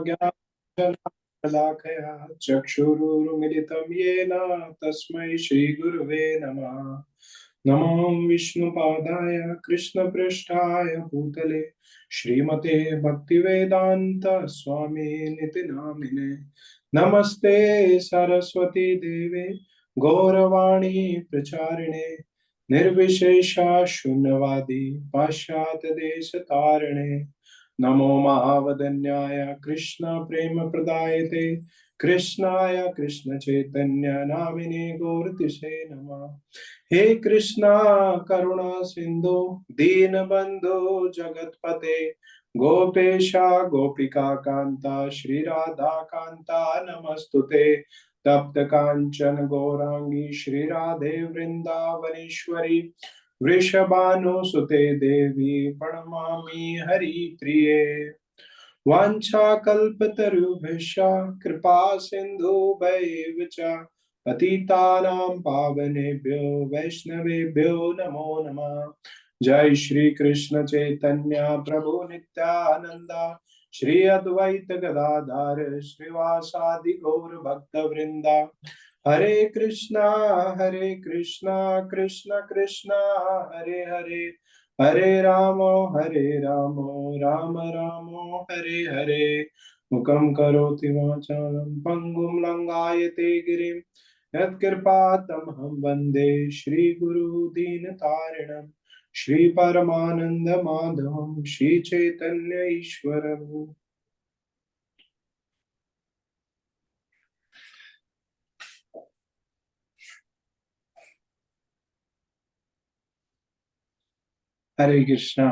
ज्ञानशलाकया चक्षुरुन्मिलितं येन तस्मै श्रीगुरवे नमः। नमो विष्णुपादाय कृष्णपृष्ठाय भूतले श्रीमते भक्तिवेदांत स्वामिनिति नामिने। नमस्ते सरस्वती देवे गौरवाणी प्रचारिणे निर्विशेषा शून्यवादी पाश्चात्य देश तारिणे। नमो महावदन्याय कृष्ण प्रेम प्रदायते कृष्णाय कृष्ण चैतन्य नामिने गौरतिसे नमः। हे कृष्णा करुणा सिंधु दीन बंधु जगतपते गोपेशा गोपिका कांता श्री राधा कांता नमस्तुते। तप्त कांचन गौरांगी श्री राधे वृंदावनेश्वरी वृषभानुसुते देवी प्रणमामि हरिप्रिये। वाञ्छाकल्पतरुभ्यश्च कृपा सिन्धुभ्यैव च पतितानां पावनेभ्यो वैष्णवेभ्यो नमो नमः। जय श्री कृष्ण चैतन्य प्रभु नित्यानंद श्री अद्वैत गदाधर श्रीवासादि गौर भक्त वृंदा। हरे कृष्णा कृष्ण कृष्ण हरे हरे हरे राम राम राम हरे हरे। मुखं करोति वाचालं पंगुं लंघायते गिरिं यत्कृपातमहं वन्दे श्रीगुरु दीनतारिणं श्री परमानंद माधवं श्री चैतन्य ईश्वरम्। हरे कृष्णा।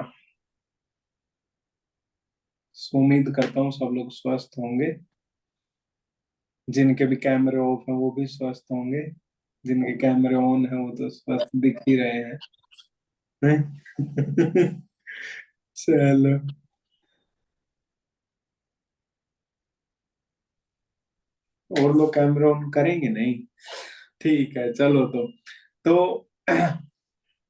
उम्मीद करता हूँ सब लोग स्वस्थ होंगे। जिनके भी कैमरे ऑफ हैं वो भी स्वस्थ होंगे, जिनके कैमरे ऑन है वो तो स्वस्थ दिख ही रहे हैं। चलो, और लोग कैमरा ऑन करेंगे नहीं? ठीक है, चलो। तो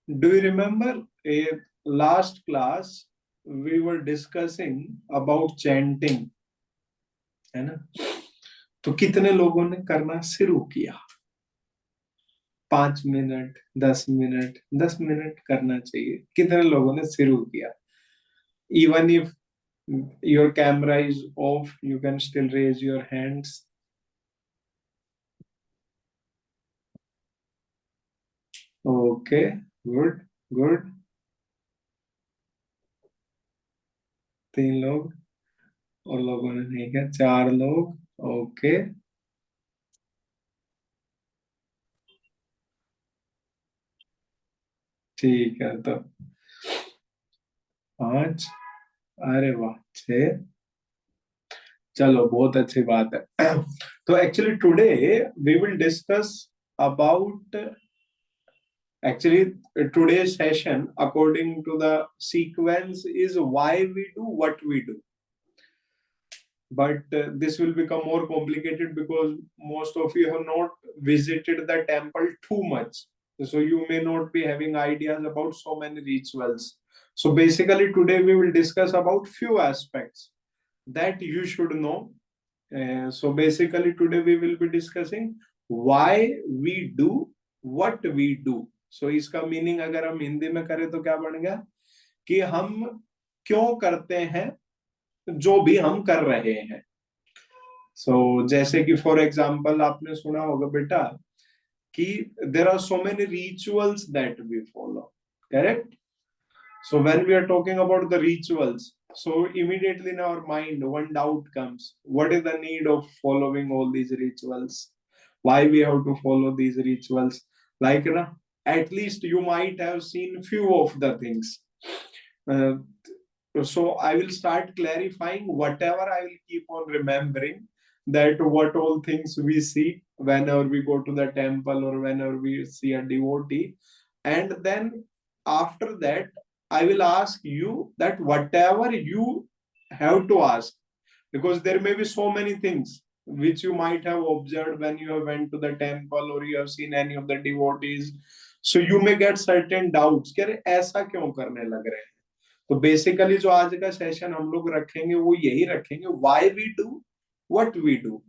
do you remember a last class we were discussing about chanting, है ना? तो कितने लोगों ने करना शुरू किया? 5 मिनट, 10 मिनट, 10 मिनट करना चाहिए। कितने लोगों ने शुरू किया? Even if your camera is off, you can still raise your hands. Okay, good, good. 3 लोग, और लोगों ने नहीं किया। 4 लोग, ओके। ठीक है, तो 5, अरे वाह, 6। चलो, बहुत अच्छी बात है। तो actually today we will discuss about, actually today's session according to the sequence is why we do what we do. But this will become more complicated because most of you have not visited the temple too much, so you may not be having ideas about so many rituals. So basically today we will discuss about few aspects that you should know. So basically today we will be discussing why we do what we do. So इसका meaning अगर हम हिंदी में करें तो क्या बनेगा कि हम क्यों करते हैं जो भी हम कर रहे हैं। सो जैसे कि फॉर एग्जाम्पल आपने सुना होगा बेटा कि there are so many rituals that we follow, correct? So when we are talking about the rituals, so immediately in our mind one doubt comes: what is the need of following all these rituals? Why we have to follow these rituals? Like, at least you might have seen few of the things. uh, so I will start clarifying whatever I will keep on remembering, that what all things we see whenever we go to the temple or whenever we see a devotee. And then after that I will ask you that whatever you have to ask, because there may be so many things which you might have observed when you have went to the temple or you have seen any of the devotees. So you may get certain doubts कि अरे ऐसा क्यों करने लग रहे हैं? तो basically जो आज का सेशन हम लोग रखेंगे वो यही रखेंगे, why we do what we do.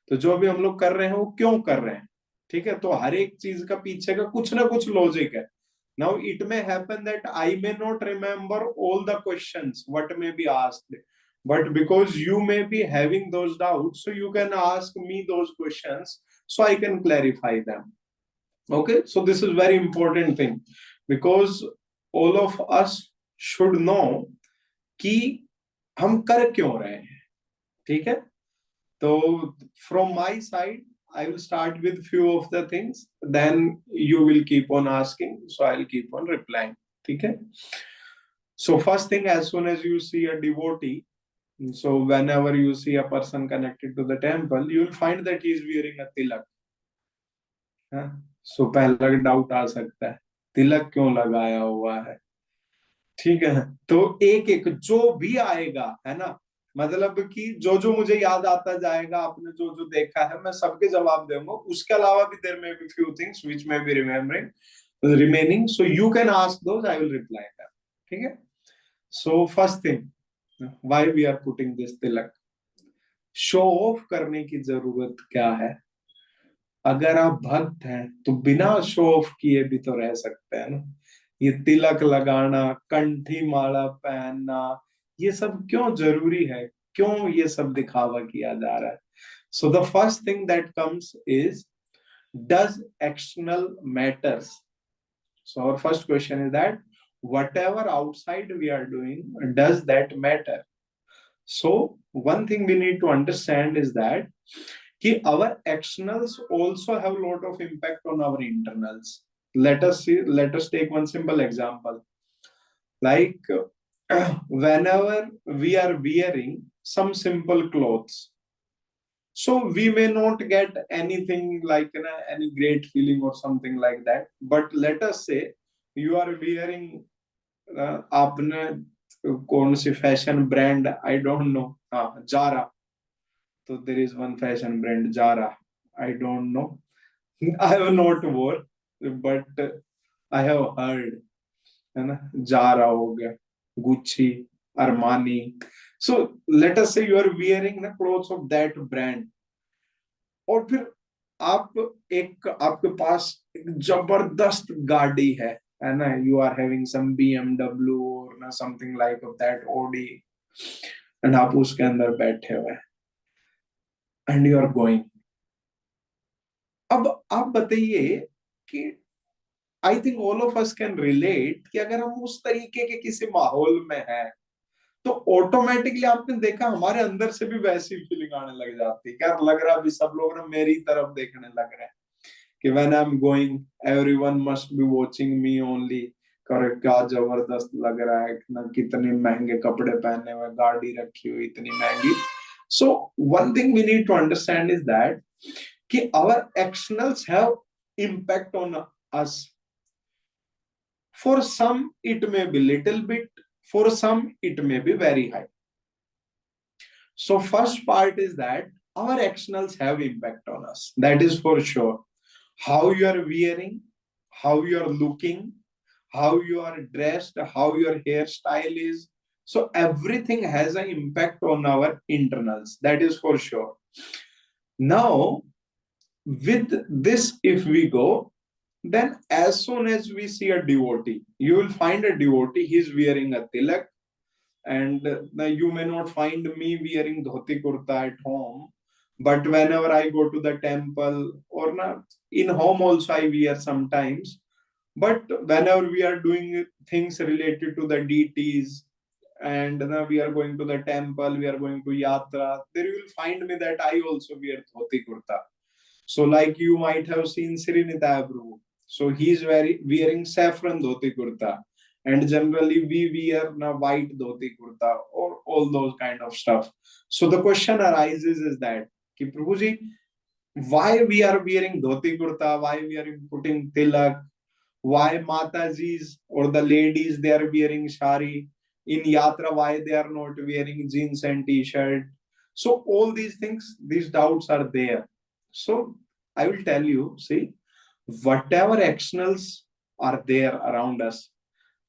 तो जो भी हम लोग कर रहे हैं वो क्यों कर रहे हैं, ठीक है। तो हर एक चीज का पीछे का कुछ ना कुछ लॉजिक है। Now it may happen that I may not remember all the questions what may be asked, but because you may be having those doubts, so you can ask me those questions so I can clarify them. Okay, so this is very important thing, because all of us should know कि हम कर क्यों रहे हैं, ठीक है। तो from my side I will start with few of the things, then you will keep on asking, so I'll keep on replying, ठीक है। So first thing, as soon as you see a devotee, so whenever you see a person connected to the temple, you will find that he is wearing a tilak. हाँ? So पहला doubt आ सकता है, तिलक क्यों लगाया हुआ है, ठीक है। तो एक एक जो भी आएगा, है ना, मतलब कि जो जो मुझे याद आता जाएगा, आपने जो जो देखा है, मैं सबके जवाब दूंगा। उसके अलावा भी there may be few things which may be remaining, so you can ask those, I will reply them, ठीक है। So first thing, why we are putting this tilak. Show off करने की जरूरत क्या है? अगर आप भक्त हैं तो बिना शो ऑफ किए भी तो रह सकते हैं ना। ये तिलक लगाना, कंठी माला पहनना, ये सब क्यों जरूरी है, क्यों ये सब दिखावा किया जा रहा है? So the first thing that comes is, does external matters. So our first question is that whatever outside we are doing, does that matter? So one thing we need to understand is that कि our externals also have a lot of impact on our internals. Let us take one simple example. Like whenever we are wearing some simple clothes, so we may not get anything like, you know, any great feeling or something like that. But let us say you are wearing आपने कौन सी fashion brand, I don't know, हाँ, Zara. तो there is one fashion brand Zara, I don't know, I have not wore, but I have heard, है ना। Zara हो गया, Gucci, Armani. So let us say you are wearing ना clothes of that brand, और फिर आप एक, आपके पास एक जबरदस्त गाड़ी है ना, you are having some BMW और ना something like of that Audi, and आप उसके अंदर बैठे हुए हैं एंड यू आर गोइंग। अब आप बताइए कि I think all of us can relate कि अगर हम उस तरीके के किसी माहौल में हैं, तो ऑटोमेटिकली आपने देखा हमारे अंदर से भी वैसी फीलिंग आने लग जाती है, क्या लग रहा है अभी सब लोग ना मेरी तरफ देखने लग रहे हैं, कि when I am going everyone must be watching me only. करे क्या जबरदस्त लग रहा है ना, कितने महंगे कपड़े पहने हुए, गाड़ी रखी हुई इतनी महंगी। So one thing we need to understand is that कि our actions have impact on us. For some, it may be little bit. For some, it may be very high. So first part is that our externals have impact on us. That is for sure. How you are wearing, how you are looking, how you are dressed, how your hairstyle is. So everything has an impact on our internals. That is for sure. Now, with this, if we go, then as soon as we see a devotee, you will find a devotee, he's wearing a tilak, and you may not find me wearing dhoti kurta at home, but whenever I go to the temple or not, in home also I wear sometimes, but whenever we are doing things related to the deities, and now we are going to the temple, we are going to yatra, there you will find me that I also wear dhoti kurta. So like you might have seen Srinitaya Prabhu. So he's wearing saffron dhoti kurta, and generally we wear na white dhoti kurta or all those kind of stuff. So the question arises is that, कि प्रभु जी, why we are wearing dhoti kurta, why we are putting tilak, why Mataji's or the ladies they are wearing shari in yatra, why they are not wearing jeans and t-shirt. So all these things, these doubts are there. So I will tell you, see, whatever externals are there around us,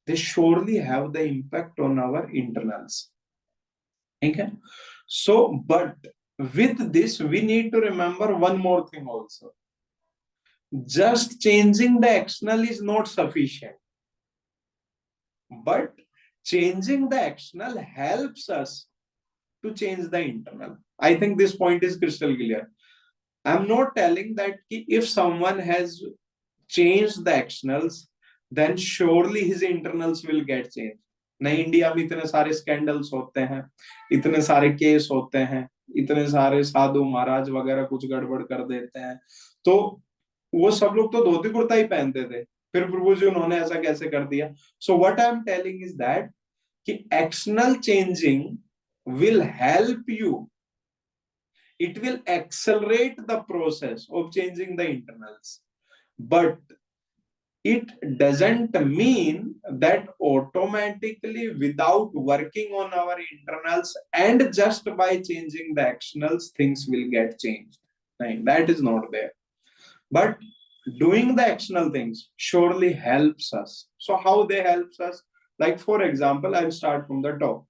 they surely have the impact on our internals. Okay, so but with this we need to remember one more thing also. Just changing the external is not sufficient, but changing the external helps us to change the internal. I think this point is crystal clear. I'm not telling that if someone has changed the externals, then surely his internals will get changed. नहीं, India में इतने सारे scandals होते हैं, इतने सारे case होते हैं, इतने सारे साधु महाराज वगैरह कुछ गड़बड़ कर देते हैं, तो वो सब लोग तो धोती कुर्ता ही पहनते थे, फिर प्रभु जी उन्होंने ऐसा कैसे कर दिया? So what I am telling is that कि external changing will help you, it will accelerate the process of changing the internals, but it doesn't mean that automatically without working on our internals and just by changing the externals things will get changed. That is not there, but doing the external things surely helps us. So how they helps us? Like for example, I'll start from the top.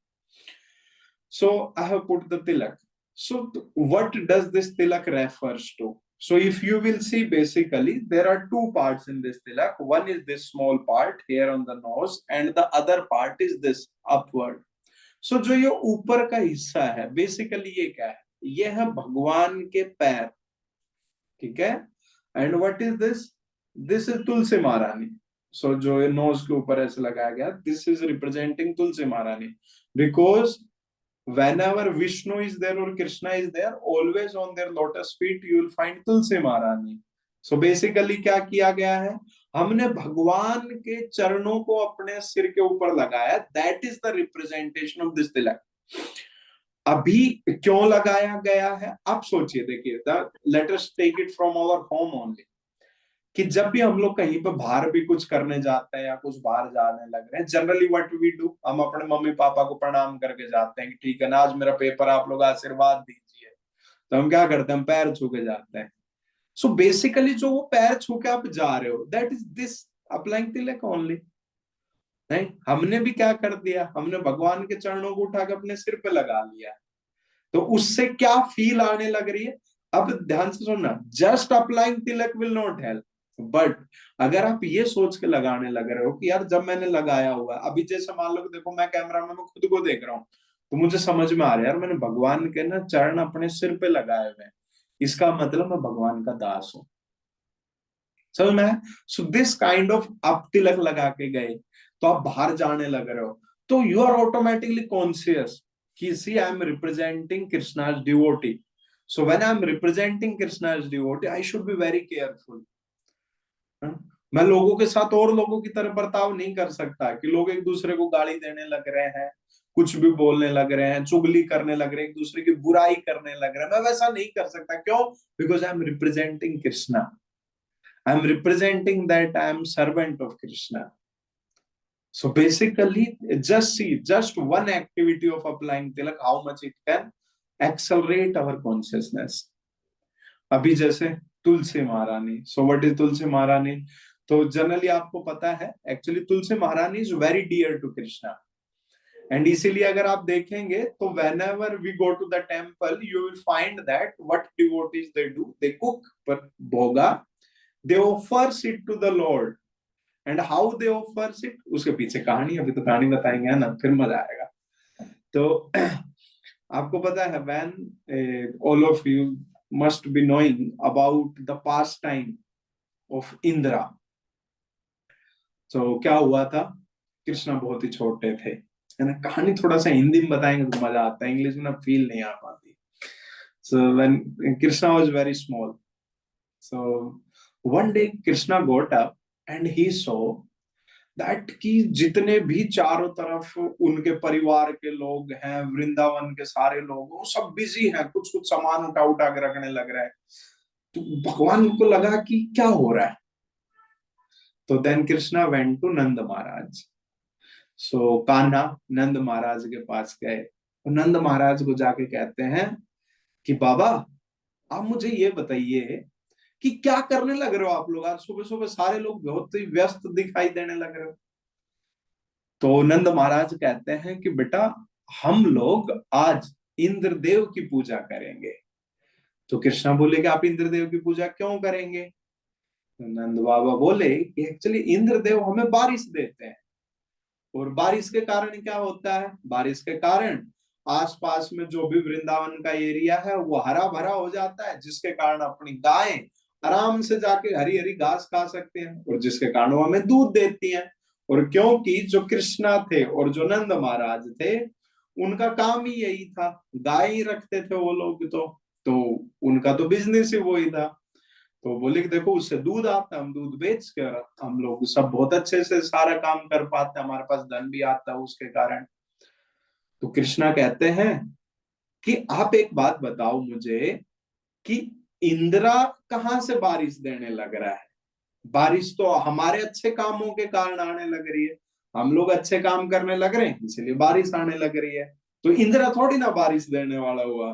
So I have put the tilak. So what does this tilak refers to? So if you will see, basically there are two parts in this tilak. One is this small part here on the nose and the other part is this upward. So जो ये ऊपर का हिस्सा है, basically ये क्या है? ये है भगवान के पैर, ठीक है? And what is this? This is Tulsi Maharani. So जो ये नोज के ऊपर ऐसे लगाया गया, दिस इज रिप्रेजेंटिंग तुलसी महारानी, because whenever Vishnu is there or Krishna is there, always on their lotus feet you will find Tulsi Maharani. So basically क्या किया गया है? हमने भगवान के चरणों को अपने सिर के ऊपर लगाया. That is the representation of this tilak. अभी क्यों लगाया गया है? आप सोचिए, देखिए, let us take it from our home only. कि जब भी हम लोग कहीं पे बाहर भी कुछ करने जाते हैं या कुछ बाहर जाने लग रहे हैं, जनरली व्हाट वी डू, हम अपने मम्मी पापा को प्रणाम करके जाते हैं कि ठीक है ना, आज मेरा पेपर, आप लोग आशीर्वाद दीजिए. तो हम क्या करते हैं? हम पैर छू के जाते हैं. सो बेसिकली जो वो पैर छू के आप जा रहे हो, that is this applying Tilak only. नहीं, हमने भी क्या कर दिया? हमने भगवान के चरणों को उठा के अपने सिर पे लगा लिया. तो उससे क्या फील आने लग रही है? अब ध्यान से सुनना, just applying Tilak will not help, but अगर आप ये सोच के लगाने लग रहे हो कि यार जब मैंने लगाया हुआ, अभी जैसे मान लो कि देखो मैं कैमरा में मैं खुद को देख रहा हूँ, तो मुझे समझ में आ रहा है यार मैंने भगवान के ना चरण अपने सिर पे लगाए हुए हैं, इसका मतलब मैं भगवान का दास हूं. समझ में? सो दिस काइंड ऑफ, आप तिलक लगा के गए तो आप बाहर जाने लग रहे हो, तो यू आर ऑटोमेटिकली कॉन्शियस कि see I am representing Krishna's devotee. So when I am representing Krishna's devotee, I should be very careful. मैं लोगों के साथ और लोगों की तरह बर्ताव नहीं कर सकता कि लोग एक दूसरे को गाली देने लग रहे हैं, कुछ भी बोलने लग रहे हैं, चुगली करने लग रहे हैं, एक दूसरे की बुराई करने लग रहे हैं. मैं वैसा नहीं कर सकता. क्यों? Because I am representing Krishna. I am representing that I am servant of Krishna. So basically, just see, just one activity of applying tilak, how much it can accelerate our consciousness. अभी जैसे तुलसी Maharani. So what is Tulsi महारानी? तो generally आपको पता है, actually Tulsi Maharani is very dear to Krishna. And इसीलिए अगर आप देखेंगे तो whenever we go to the temple, you will find that what devotees they do, they cook bhoga, they offers it to the Lord. And how they offers it, उसके पीछे कहानी, अभी तो कहानी बताएंगे ना, फिर मजा आएगा. तो आपको पता है, when all of you must be knowing about the past time of Indira. तो क्या हुआ था? कृष्णा बहुत ही छोटे थे, है ना. कहानी थोड़ा सा हिंदी में बताएंगे तो मजा आता है, इंग्लिश में ना फील नहीं आ पाती. So when Krishna was very small, so one day Krishna goat up and he so that कि जितने भी चारों तरफ उनके परिवार के लोग हैं, वृंदावन के सारे लोग, वो सब बिजी हैं, कुछ कुछ सामान उठा उठा के रखने लग रहे हैं. तो भगवान को लगा कि क्या हो रहा है. तो देन कृष्णा वेंट टू नंद महाराज. सो कान्हा नंद महाराज के पास गए. तो नंद महाराज को जाके कहते हैं कि बाबा, आप मुझे ये बताइए कि क्या करने लग रहे हो आप लोग? आज सुबह सुबह सारे लोग बहुत ही व्यस्त दिखाई देने लग रहे हो. तो नंद महाराज कहते हैं कि बेटा हम लोग आज इंद्रदेव की पूजा करेंगे। तो कृष्णा बोले कि आप इंद्रदेव की पूजा क्यों करेंगे? तो नंद बाबा बोले कि एक्चुअली इंद्रदेव हमें बारिश देते हैं, और बारिश के कारण क्या होता है, बारिश के कारण आसपास में जो भी वृंदावन का एरिया है वो हरा भरा हो जाता है, जिसके कारण अपनी गायें आराम से जाके हरी हरी घास खा सकते हैं, और जिसके कारण वो हमें दूध देती हैं। और क्योंकि जो कृष्णा थे और जो नंद महाराज थे, उनका काम ही यही था, गाय ही रखते थे वो लोग, तो उनका तो बिजनेस ही वही था। तो बोले कि देखो उससे दूध आता है, हम दूध बेच कर हम लोग सब बहुत अच्छे से सारा काम कर पाते हैं, हमारे पास धन भी आता है उसके कारण। तो कृष्णा कहते हैं कि आप एक बात बताओ मुझे कि इंद्रा कहाँ से बारिश देने लग रहा है? बारिश तो हमारे अच्छे कामों के कारण आने लग रही है, हम लोग अच्छे काम करने लग रहे हैं इसलिए बारिश आने लग रही है, तो इंद्रा थोड़ी ना बारिश देने वाला हुआ।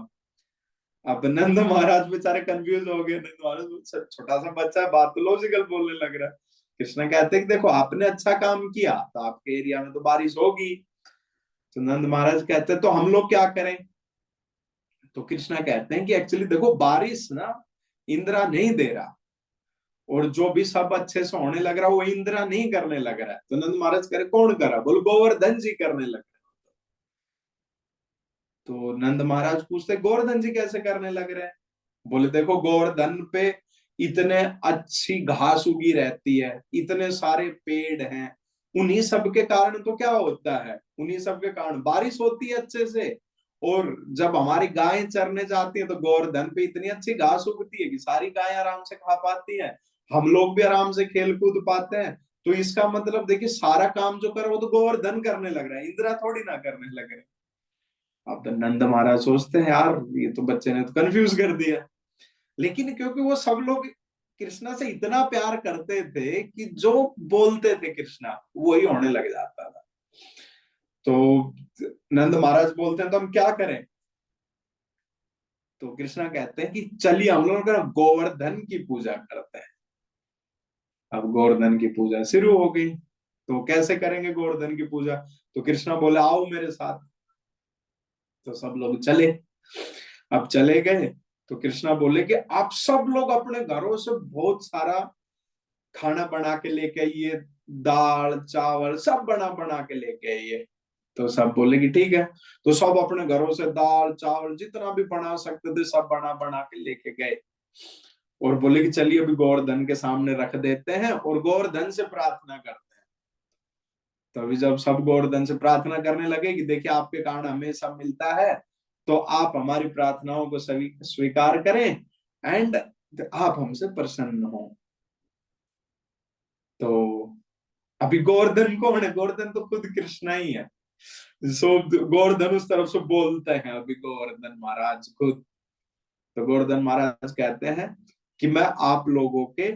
अब नंद महाराज बेचारे कंफ्यूज हो गए, नंद महाराज छोटा सा बच्चा है, बात तो लॉजिकल बोलने लग रहा है। कृष्ण कहते हैं कि देखो आपने अच्छा काम किया तो आपके एरिया में तो बारिश होगी। तो नंद महाराज कहते हैं तो हम लोग क्या करें? तो कृष्णा कहते हैं कि एक्चुअली देखो बारिश ना इंद्रा नहीं दे रहा, और जो भी सब अच्छे से होने लग रहा वो इंद्रा नहीं करने लग रहा है। तो नंद महाराज करे कौन कर रहा? बोले गोवर्धन जी करने लग रहे। तो नंद महाराज पूछते गोवर्धन जी कैसे करने लग रहे हैं? बोले देखो गोवर्धन पे इतने अच्छी घास उगी रहती है, इतने सारे पेड़ हैं, उन्हीं सब के कारण तो क्या होता है, उन्हीं सब के कारण बारिश होती है अच्छे से। और जब हमारी गायें चरने जाती हैं तो गोवर्धन पे इतनी अच्छी घास उगती है कि सारी गायें आराम से खा पाती हैं, हम लोग भी आराम से खेल कूद पाते हैं। तो इसका मतलब देखिए सारा काम जो कर वो तो गोवर्धन करने लग रहा है, इंद्रा थोड़ी ना करने लग रहे। अब तो नंद महाराज सोचते हैं यार ये तो बच्चे ने तो कंफ्यूज कर दिया। लेकिन क्योंकि वो सब लोग कृष्णा से इतना प्यार करते थे कि जो बोलते थे कृष्णा वही होने लग जाता था। तो नंद महाराज बोलते हैं तो हम क्या करें? तो कृष्णा कहते हैं कि चलिए हम लोग ना गोवर्धन की पूजा करते हैं। अब गोवर्धन की पूजा शुरू हो गई। तो कैसे करेंगे गोवर्धन की पूजा? तो कृष्णा बोले आओ मेरे साथ। तो सब लोग चले। अब चले गए तो कृष्णा बोले कि आप सब लोग अपने घरों से बहुत सारा खाना बना के लेके आइए, दाल चावल सब बना बना के लेके आइए। तो सब बोले कि ठीक है। तो सब अपने घरों से दाल चावल जितना भी बना सकते थे सब बना बना के लेके गए, और बोले कि चलिए अभी गोवर्धन के सामने रख देते हैं और गोवर्धन से प्रार्थना करते हैं। तो अभी जब सब गोवर्धन से प्रार्थना करने लगे कि देखिए आपके कारण हमें सब मिलता है, तो आप हमारी प्रार्थनाओं को सभी स्वीकार करें एंड आप हमसे प्रसन्न हो। तो अभी गोवर्धन कौन है? गोवर्धन तो खुद कृष्णा ही है। सो गोवर्धन उस तरफ से बोलते हैं अभी गोवर्धन महाराज खुद। तो गोवर्धन महाराज कहते हैं कि मैं आप लोगों के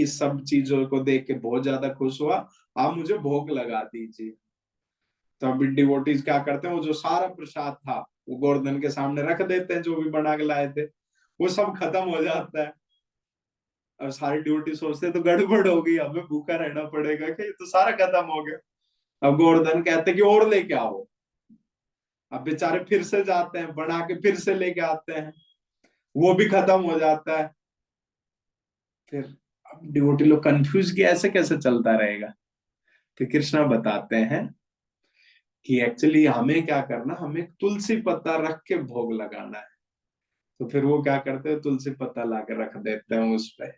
इस सब चीजों को देख के बहुत ज्यादा खुश हुआ, आप मुझे भोग लगा दीजिए। तो अभी डिवोटीज क्या करते हैं, वो जो सारा प्रसाद था वो गोवर्धन के सामने रख देते हैं, जो भी बना के लाए थे वो सब खत्म हो जाता है। अब सारी डिवोटी सोचते हैं तो गड़बड़ हो गई, हमें भूखा रहना पड़ेगा कि ये तो सारा खत्म हो गया। अब गोवर्धन कहते कि और लेके आओ। अब बेचारे फिर से जाते हैं, बना के फिर से लेके आते हैं, वो भी खत्म हो जाता है। फिर अब डिवोटी लोग कंफ्यूज कि ऐसे कैसे चलता रहेगा। फिर कृष्णा बताते हैं कि एक्चुअली हमें क्या करना, हमें तुलसी पत्ता रख के भोग लगाना है। तो फिर वो क्या करते हैं, तुलसी पत्ता ला के रख देते हैं उस पे।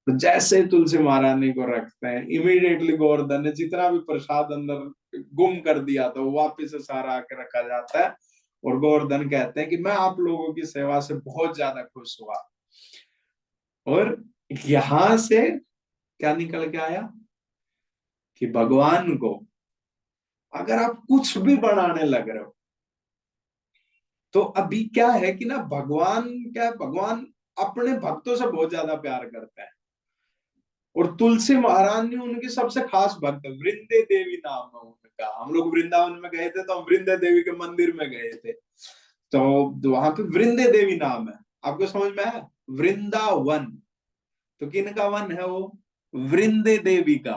तो जैसे तुलसी महारानी को रखते हैं इमीडिएटली गोवर्धन ने जितना भी प्रसाद अंदर गुम कर दिया था वो वापिस से सारा आके रखा जाता है। और गोवर्धन कहते हैं कि मैं आप लोगों की सेवा से बहुत ज्यादा खुश हुआ। और यहां से क्या निकल के आया कि भगवान को अगर आप कुछ भी बनाने लग रहे हो, तो अभी क्या है कि ना भगवान क्या है, भगवान अपने भक्तों से बहुत ज्यादा प्यार करता है। और तुलसी महारानी उनकी सबसे खास भक्त है, वृंदे देवी नाम है उनका। हम लोग वृंदावन में गए थे तो हम वृंदे देवी के मंदिर में गए थे, तो वहां पे वृंदे देवी नाम है। आपको समझ में आया? वृंदावन तो किन का वन है वो? वृंदे देवी का।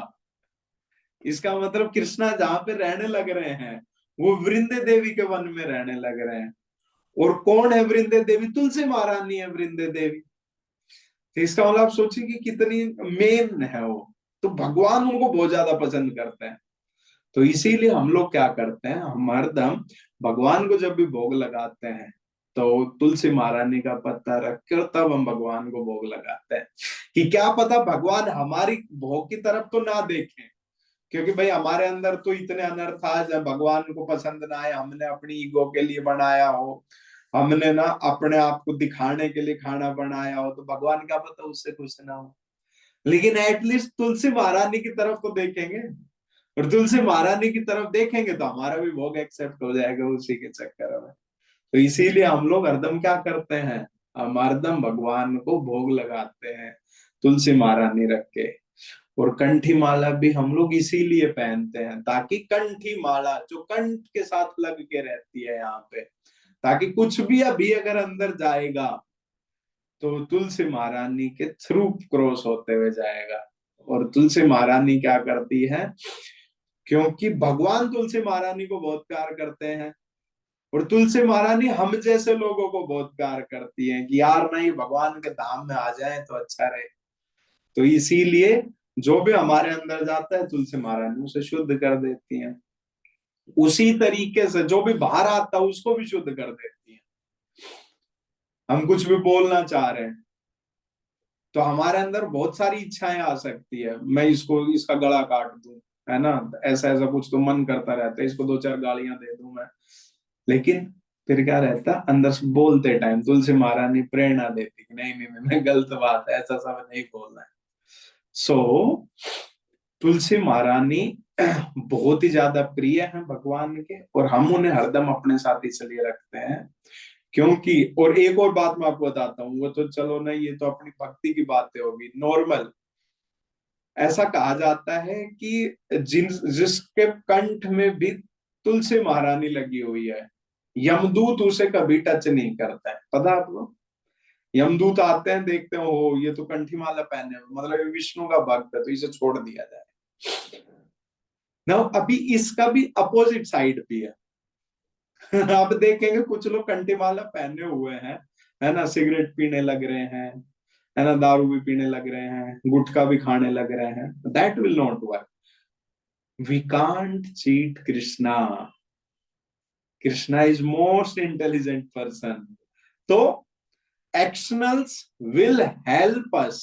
इसका मतलब कृष्णा जहां पे रहने लग रहे हैं वो वृंदे देवी के वन में रहने लग रहे हैं। और कौन है वृंदे देवी? तुलसी महारानी है वृंदे देवी। तो इसका मतलब आप सोचिए कि कितनी मेन है वो। तो भगवान उनको बहुत ज्यादा पसंद करते हैं। तो इसीलिए हम लोग क्या करते हैं, हम हरदम भगवान को जब भी भोग लगाते हैं तो तुलसी महारानी का पत्ता रख कर तब हम भगवान को भोग लगाते हैं। कि क्या पता भगवान हमारी भोग की तरफ तो ना देखें, क्योंकि भाई हमारे अंदर तो इतने अनर्थ आ जाए, भगवान को पसंद ना आए, हमने अपनी ईगो के लिए बनाया हो, हमने ना अपने आप को दिखाने के लिए खाना बनाया हो, तो भगवान क्या पता उससे खुश ना हो। लेकिन एटलीस्ट तुलसी महारानी की तरफ तो देखेंगे, और तुलसी महारानी की तरफ देखेंगे तो हमारा भी भोग एक्सेप्ट हो जाएगा उसी के चक्कर में। तो इसीलिए हम लोग हरदम क्या करते हैं, हम हरदम भगवान को भोग लगाते हैं तुलसी महारानी रख के। और कंठी माला भी हम लोग इसीलिए पहनते हैं ताकि कंठी माला जो कंठ के साथ लग के रहती है यहाँ पे, ताकि कुछ भी अभी अगर अंदर जाएगा तो तुलसी महारानी के थ्रू क्रॉस होते हुए जाएगा। और तुलसी महारानी क्या करती है, क्योंकि भगवान तुलसी महारानी को बहुत प्यार करते हैं, और तुलसी महारानी हम जैसे लोगों को बहुत प्यार करती है कि यार नहीं भगवान के धाम में आ जाए तो अच्छा रहे। तो इसीलिए जो भी हमारे अंदर जाता है तुलसी महारानी उसे शुद्ध कर देती है। उसी तरीके से जो भी बाहर आता है उसको भी शुद्ध कर देती है। हम कुछ भी बोलना चाह रहे हैं तो हमारे अंदर बहुत सारी इच्छाएं आ सकती है, मैं इसको इसका गला काट दूं, है ना, ऐसा ऐसा कुछ तो मन करता रहता है, इसको दो चार गालियां दे दूं मैं। लेकिन फिर क्या रहता, अंदर से बोलते टाइम तुलसी महारानी प्रेरणा देती कि नहीं नहीं नहीं, गलत बात है, ऐसा सब नहीं बोलना है। सो तुलसी महारानी बहुत ही ज्यादा प्रिय है भगवान के, और हम उन्हें हरदम अपने साथ इसलिए रखते हैं क्योंकि, और एक और बात मैं आपको बताता हूँ, वो तो चलो नहीं, ये तो अपनी भक्ति की बातें होगी नॉर्मल। ऐसा कहा जाता है कि जिसके कंठ में भी तुलसी महारानी लगी हुई है, यमदूत उसे कभी टच नहीं करता है, पता है आपको? यमदूत आते हैं, देखते हैं, ओ ये तो कंठी माला पहने हुए, मतलब ये विष्णु का भक्त है तो इसे छोड़ दिया जाए ना। अभी इसका भी अपोजिट साइड भी है। आप देखेंगे कुछ लोग कंठी माला पहने हुए हैं, है ना, सिगरेट पीने लग रहे हैं, है ना, दारू भी पीने लग रहे हैं, गुटखा भी खाने लग रहे हैं। That will not work. We can't cheat Krishna. Krishna is most intelligent person. तो एक्शनल्स विल हेल्प अस,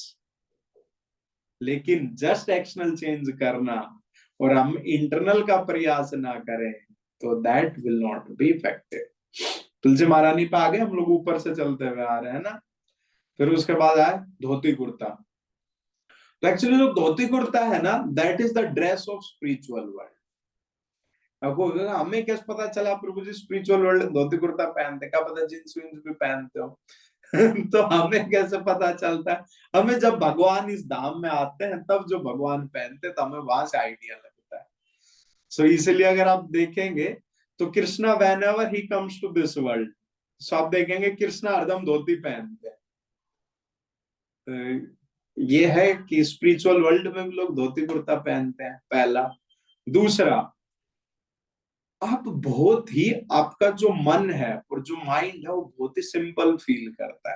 लेकिन जस्ट एक्शनल चेंज करना और हम इंटरनल का प्रयास ना करें तो that will not be effective. Tulsi Maharani पे आ गए हम लोग, ऊपर से चलते हुए आ रहे हैं ना। फिर उसके बाद आए धोती कुर्ता। तो एक्चुअली जो धोती कुर्ता है ना, that is the dress of spiritual world. आपको हमें कैसे पता चला प्रभु जी स्पिरिचुअल वर्ल्ड धोती कुर्ता पहनते, क्या पता जींस वींस भी पहनते हो। तो हमें कैसे पता चलता है? हमें जब भगवान इस धाम में आते हैं तब जो भगवान पहनते हैं तो हमें वहां से आइडिया लगता है। सो इसलिए अगर आप देखेंगे तो Krishna whenever he comes to this world, so आप देखेंगे कृष्णा हरदम धोती पहनते हैं। ये है कि स्पिरिचुअल वर्ल्ड में भी लोग धोती कुर्ता पहनते हैं, पहला। दूसरा, आप बहुत ही, आपका जो मन है और जो माइंड है वो बहुत ही सिंपल फील करता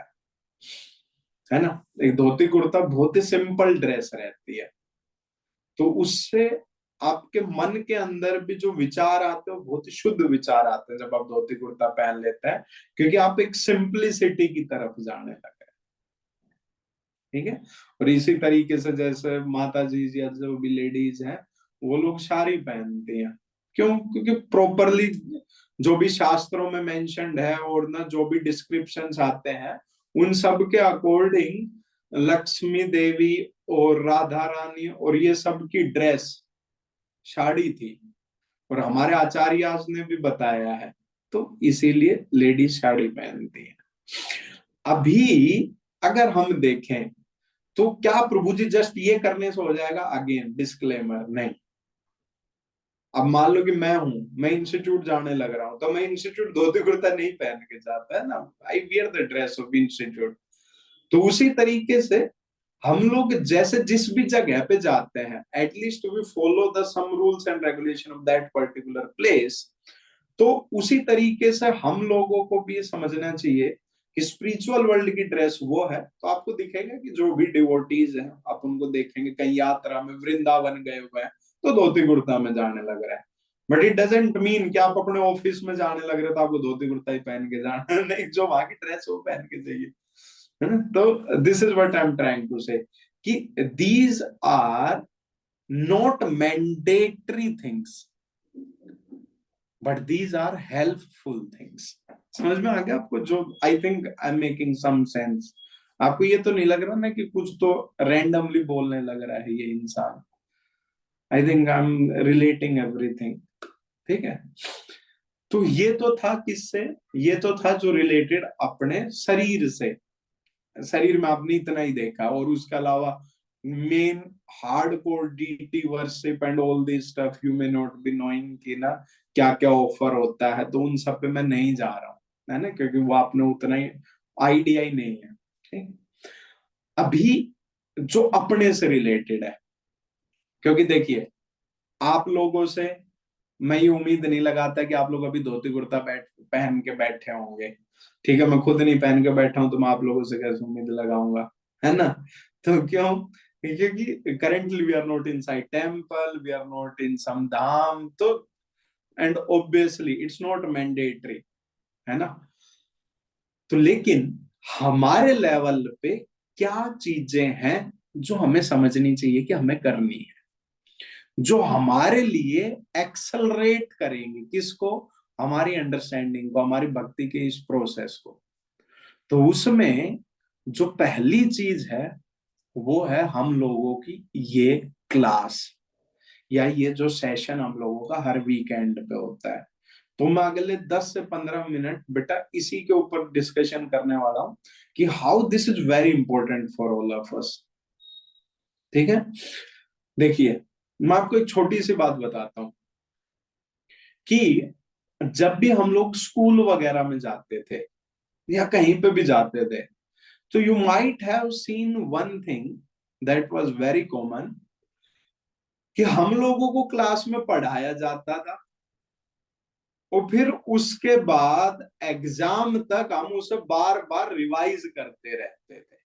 है ना। एक धोती कुर्ता बहुत ही सिंपल ड्रेस रहती है, तो उससे आपके मन के अंदर भी जो विचार आते हैं वो बहुत ही शुद्ध विचार आते हैं जब आप धोती कुर्ता पहन लेते हैं, क्योंकि आप एक सिंपलिसिटी की तरफ जाने लगे। ठीक है। और इसी तरीके से जैसे माता जी या जो भी लेडीज हैं वो लोग साड़ी पहनती हैं, क्यों? क्योंकि प्रॉपरली जो भी शास्त्रों में मेंशन्ड है और ना जो भी डिस्क्रिप्शंस आते हैं उन सब के अकॉर्डिंग लक्ष्मी देवी और राधा रानी और ये सब की ड्रेस साड़ी थी, और हमारे आचार्य ने भी बताया है, तो इसीलिए लेडीज साड़ी पहनती है। अभी अगर हम देखें तो क्या प्रभु जी जस्ट ये करने से हो जाएगा? अगेन डिस्क्लेमर, नहीं। अब मान लो कि मैं इंस्टीट्यूट जाने लग रहा हूं, तो मैं इंस्टीट्यूट धोती कुर्ता नहीं पहन के जाता है ना, I wear the dress of institute. तो उसी तरीके से हम लोग जैसे जिस भी जगह पे जाते हैं, at least we follow the some rules and regulation of that particular place. तो उसी तरीके से हम लोगों को भी ये समझना चाहिए कि स्पिरिचुअल वर्ल्ड की ड्रेस वो है। तो आपको दिखेगा कि जो भी डिवोटीज हैं, आप उनको देखेंगे कहीं यात्रा में वृंदावन गए हुए हैं तो धोती कुर्ता में जाने लग रहा है। बट इट डजेंट मीन कि आप अपने ऑफिस में जाने लग रहे हो तो आपको धोती कुर्ता ही पहन के जाना है। नहीं, जो वहां की ड्रेस वो पहन के जाइए, है ना। तो this is what I am trying to say कि these are not mandatory things, but these are helpful things. समझ में आ गया आपको? जो I think I am making some sense. आपको ये तो नहीं लग रहा ना कि कुछ तो रैंडमली बोलने लग रहा है ये इंसान? आई think I M relating everything. ठीक है। तो ये तो था किससे? ये तो था जो रिलेटेड अपने शरीर से। शरीर में आपने इतना ही देखा, और उसके अलावा main hardcore deity worship and all this stuff you may not be knowing कि ना क्या क्या ऑफर होता है, तो उन सब पे मैं नहीं जा रहा हूँ, है ना, क्योंकि वो आपने उतना ही आइडिया ही नहीं है। ठीक। अभी जो अपने से रिलेटेड है, क्योंकि देखिए आप लोगों से मैं ये उम्मीद नहीं लगाता कि आप लोग अभी धोती कुर्ता पहन के बैठे होंगे। ठीक है, मैं खुद नहीं पहन के बैठा हूं तो मैं आप लोगों से कैसे उम्मीद लगाऊंगा, है ना। तो क्यों? क्योंकि currently we are not inside temple, we are not in some dham, तो and obviously it's not mandatory, है ना। तो लेकिन हमारे लेवल पे क्या चीजें हैं जो हमें समझनी चाहिए कि हमें करनी है, जो हमारे लिए एक्सलरेट करेंगे किसको? हमारी अंडरस्टैंडिंग को, हमारी भक्ति के इस प्रोसेस को। तो उसमें जो पहली चीज है वो है हम लोगों की ये क्लास, या ये जो सेशन हम लोगों का हर वीकेंड पे होता है। तो मैं अगले 10 से 15 मिनट बेटा इसी के ऊपर डिस्कशन करने वाला हूं कि how this is very important for all of us. ठीक है। देखिए, मैं आपको एक छोटी सी बात बताता हूं कि जब भी हम लोग स्कूल वगैरह में जाते थे या कहीं पे भी जाते थे, तो you might have seen one thing that was very common, कि हम लोगों को क्लास में पढ़ाया जाता था और फिर उसके बाद एग्जाम तक हम उसे बार बार रिवाइज करते रहते थे।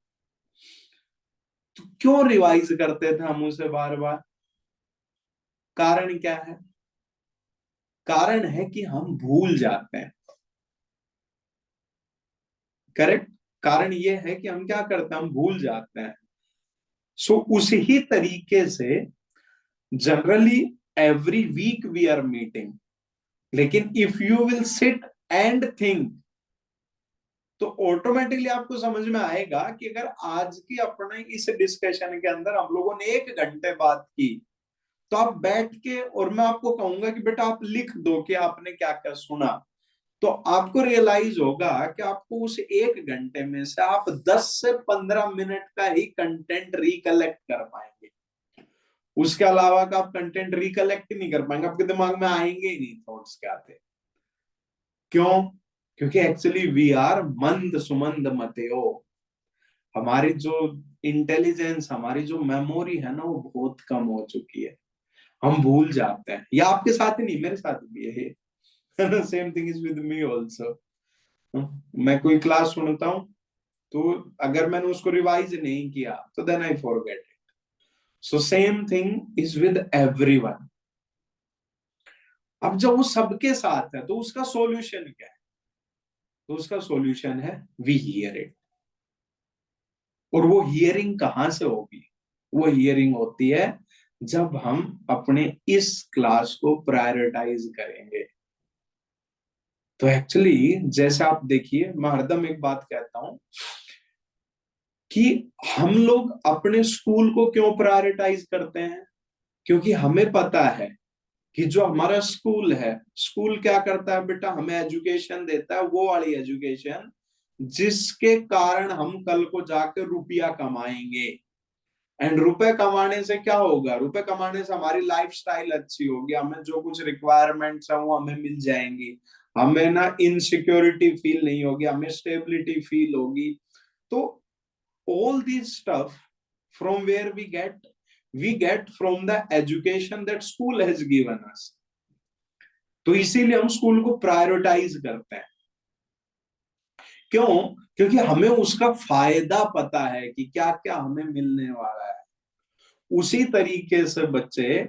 तो क्यों रिवाइज करते थे हम उसे बार बार? कारण क्या है? कारण है कि हम भूल जाते हैं। करेक्ट। कारण ये है कि हम क्या करते हैं, हम भूल जाते हैं। सो उसी तरीके से generally every week we are meeting, लेकिन if you will sit and think, तो ऑटोमेटिकली आपको समझ में आएगा कि अगर आज की अपने इस डिस्कशन के अंदर हम लोगों ने 1 घंटे बात की, तो आप बैठ के और मैं आपको कहूंगा कि बेटा आप लिख दो कि आपने क्या क्या सुना, तो आपको रियलाइज होगा कि आपको उस 1 घंटे में से आप 10 से 15 मिनट का ही कंटेंट रिकलेक्ट कर पाएंगे। उसके अलावा का आप कंटेंट रिकलेक्ट नहीं कर पाएंगे, आपके दिमाग में आएंगे ही नहीं थॉट्स क्या थे। क्यों? क्योंकि एक्चुअली वी आर मंद सुमंद मतेओ। हमारी जो इंटेलिजेंस, हमारी जो मेमोरी है ना, वो बहुत कम हो चुकी है। हम भूल जाते हैं। या आपके साथ ही नहीं, मेरे साथ भी है। Same thing is with me also. मैं कोई क्लास सुनता हूँ, तो अगर मैंने उसको रिवाइज नहीं किया तो then I forget it. So same thing is with everyone. अब जब वो सबके साथ है तो उसका सॉल्यूशन क्या है? तो उसका सॉल्यूशन है वी हियर इट। और वो हियरिंग कहाँ से होगी? वो हियरिंग होती है जब हम अपने इस क्लास को प्रायोरिटाइज करेंगे। तो एक्चुअली जैसे आप देखिए, मैं हरदम एक बात कहता हूं कि हम लोग अपने स्कूल को क्यों प्रायोरिटाइज करते हैं? क्योंकि हमें पता है कि जो हमारा स्कूल है, स्कूल क्या करता है बेटा, हमें एजुकेशन देता है, वो वाली एजुकेशन जिसके कारण हम कल को जाकर रुपया कमाएंगे। एंड रुपए कमाने से क्या होगा? रुपए कमाने से हमारी लाइफस्टाइल अच्छी होगी, हमें जो कुछ रिक्वायरमेंट्स है वो हमें मिल जाएंगी, हमें ना इनसिक्योरिटी फील नहीं होगी, हमें स्टेबिलिटी फील होगी। तो all this stuff From where we get from the education that school has given us. तो इसीलिए हम स्कूल को प्रायोरिटाइज करते हैं। क्यों? क्योंकि हमें उसका फायदा पता है कि क्या क्या हमें मिलने वाला है। उसी तरीके से बच्चे,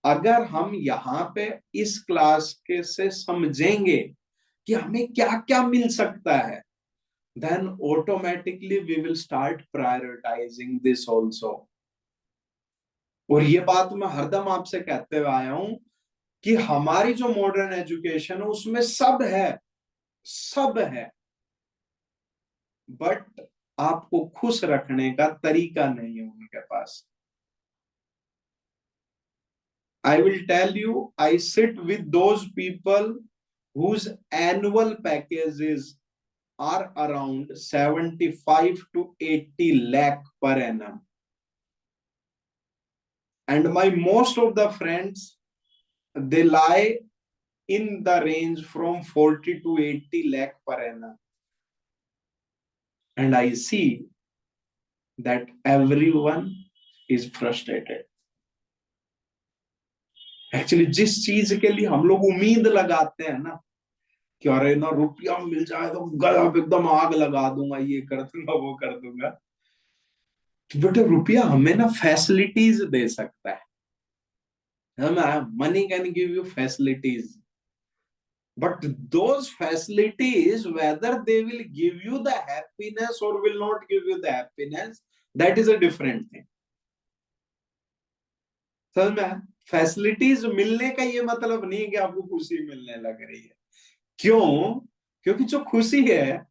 अगर हम यहाँ पे इस क्लास के से समझेंगे कि हमें क्या क्या मिल सकता है, then automatically we will start prioritizing this also। और ये बात मैं हरदम आपसे कहते हुए आया हूं कि हमारी जो मॉडर्न एजुकेशन है उसमें सब है, सब है, बट आपको खुश रखने का तरीका नहीं है उनके पास। I will tell you, I sit with those people whose annual packages are around 75 to 80 lakh per annum. And my most of the friends, they lie in the range from 40 to 80 lakh per annum. And I see that everyone is frustrated. Actually जिस चीज के लिए हम लोग उम्मीद लगाते हैं ना कि अरे ना रुपया मिल जाए तो गला पे एकदम आग लगा दूंगा, ये कर दूंगा, वो कर दूंगा, तो बेटे रुपया हमें ना फैसिलिटीज दे सकता है। Money can give you facilities, but those facilities, whether they will give you the happiness or will not give you the happiness, that is a different thing। समझ में? फैसिलिटीज मिलने का ये मतलब नहीं कि आपको खुशी मिलने लग रही है। क्यों? क्योंकि जो खुशी है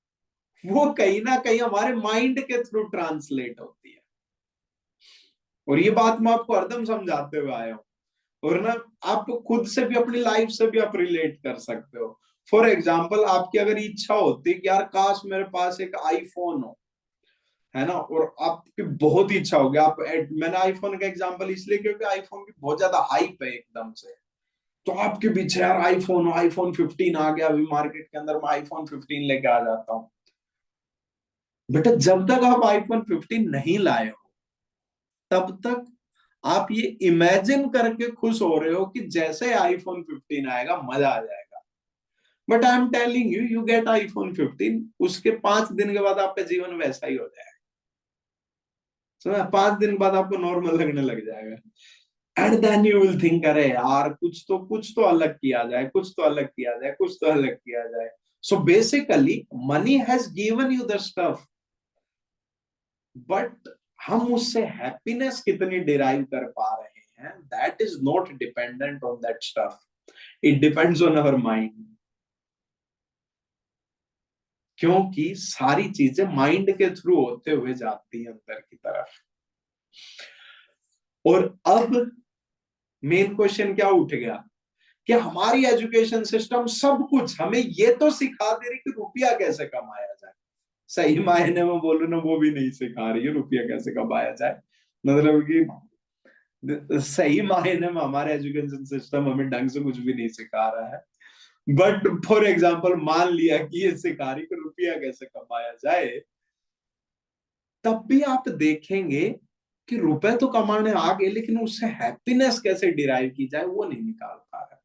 वो कहीं ना कहीं हमारे माइंड के थ्रू ट्रांसलेट होती है। और ये बात मैं आपको हरदम समझाते हुए आया हूं, और ना आप खुद से भी, अपनी लाइफ से भी आप रिलेट कर सकते हो। फॉर एग्जाम्पल, आपकी अगर इच्छा होती है कि यार काश मेरे पास एक आईफोन हो, है ना, और आपकी बहुत इच्छा होगी, आप, मैंने आईफोन का एग्जांपल इसलिए क्योंकि आईफोन की बहुत ज्यादा हाइप है एकदम से, तो आपके पीछे यार आईफोन, आईफोन 15 आ गया अभी मार्केट के अंदर, मैं आईफोन 15 लेके आ जाता हूँ। बेटा जब तक आप आईफोन 15 नहीं लाए हो तब तक आप ये इमेजिन करके खुश हो रहे हो कि जैसे आईफोन 15 आएगा मजा आ जाएगा। But I am telling you, you get iPhone 15, उसके 5 दिन के बाद आपका जीवन वैसा ही हो जाएगा। समझा? 5 दिन बाद आपको नॉर्मल लगने लग जाएगा। And then you will think, अरे यार कुछ तो अलग किया जाए, कुछ तो अलग किया जाए, कुछ तो अलग किया जाए। So basically money has given you the stuff, but हम उससे हैप्पीनेस कितनी डिराइव कर पा रहे हैं, that is not dependent on that stuff, it depends on our mind. क्योंकि सारी चीजें माइंड के थ्रू होते हुए जाती हैं अंदर की तरफ। और अब मेन क्वेश्चन क्या उठ गया कि हमारी एजुकेशन सिस्टम सब कुछ हमें ये तो सिखा दे रही कि रुपया कैसे कमाया जाए। सही मायने में बोलू ना, वो भी नहीं सिखा रही है रुपया कैसे कमाया जाए। मतलब कि सही मायने में हमारा एजुकेशन सिस्टम हमें ढंग से कुछ भी नहीं सिखा रहा है। बट फॉर एग्जाम्पल मान लिया कि ये सिखा रही कि रुपया कैसे कमाया जाए, तब भी आप देखेंगे कि रुपए तो कमाने आ गए, लेकिन उससे हैप्पीनेस कैसे डिराइव की जाए वो नहीं निकाल पा रहा।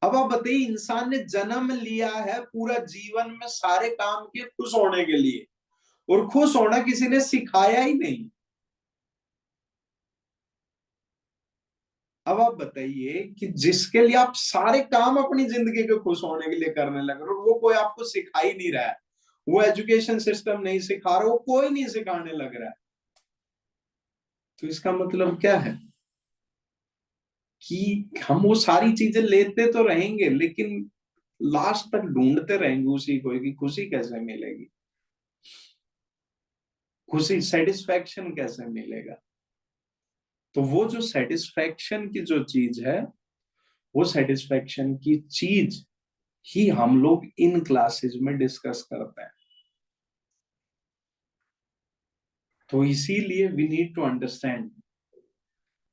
अब आप बताइए, इंसान ने जन्म लिया है पूरा जीवन में सारे काम किए खुश होने के लिए, और खुश होना किसी ने सिखाया ही नहीं। अब आप बताइए कि जिसके लिए आप सारे काम अपनी जिंदगी के खुश होने के लिए करने लगे और वो कोई आपको सिखा ही नहीं रहा है, वो एजुकेशन सिस्टम नहीं सिखा रहा, वो कोई नहीं सिखाने लग रहा है, तो इसका मतलब क्या है कि हम वो सारी चीजें लेते तो रहेंगे लेकिन लास्ट तक ढूंढते रहेंगे उसी को कि खुशी कैसे मिलेगी, खुशी, सेटिस्फैक्शन कैसे मिलेगा। तो वो जो सेटिस्फैक्शन की जो चीज है, वो सेटिस्फैक्शन की चीज ही हम लोग इन क्लासेस में डिस्कस करते हैं। तो इसीलिए वी नीड टू अंडरस्टैंड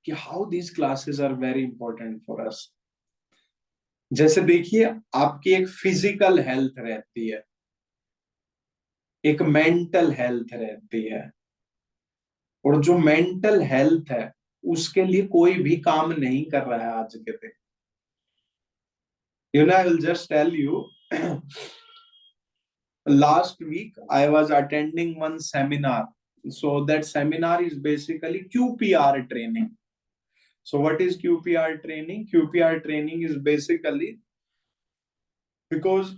कि how these classes are very important for us. जैसे देखिए, आपकी एक फिजिकल हेल्थ रहती है, एक मेंटल हेल्थ रहती है, और जो मेंटल हेल्थ है उसके लिए कोई भी काम नहीं कर रहा है आज के दिन। I will just tell you, last week I was attending one seminar. So that seminar is basically QPR training. So what is QPR training? QPR training is basically because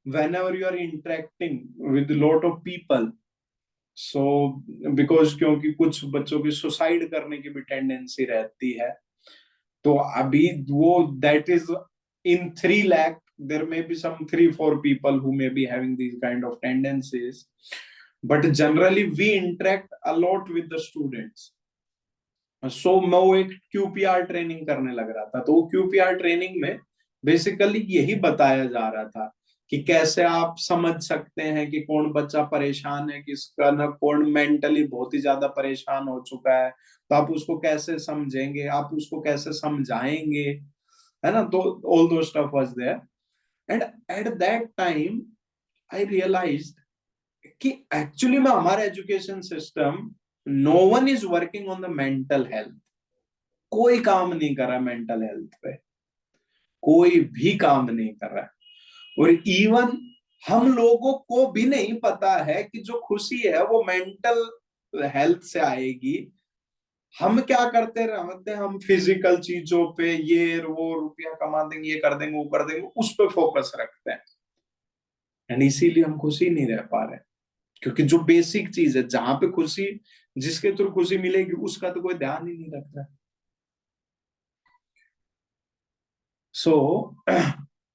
whenever you are interacting with a lot of people, so because क्योंकि कुछ बच्चों की suicide करने की भी tendency रहती है, तो अभी वो that is in 3 lakh there may be some 3-4 people who may be having these kind of tendencies, but generally we interact a lot with the students. सो मैं वो एक QPR ट्रेनिंग करने लग रहा था, तो वो QPR ट्रेनिंग में बेसिकली यही बताया जा रहा था कि कैसे आप समझ सकते हैं कि कौन बच्चा परेशान है, किसका ना कौन मेंटली बहुत ही ज्यादा परेशान हो चुका है, तो आप उसको कैसे समझेंगे, आप उसको कैसे समझाएंगे, है ना। तो all those stuff was there, and at that time I realized कि एक्चुअली में हमारा education system, no one is working on the mental health. कोई काम नहीं कर रहा मेंटल हेल्थ पे, कोई भी काम नहीं कर रहा है। और इवन हम लोगों को भी नहीं पता है कि जो खुशी है वो मेंटल हेल्थ से आएगी। हम क्या करते रहते हैं, हम फिजिकल चीजों पे, ये वो रुपया कमा देंगे, ये कर देंगे, वो कर देंगे, उस पे फोकस रखते हैं, एंड इसीलिए हम खुशी नहीं रह पा रहे। क्योंकि जो बेसिक चीज है, जहां पे खुशी, जिसके थ्रू खुशी मिलेगी, उसका तो कोई ध्यान ही नहीं रखता। So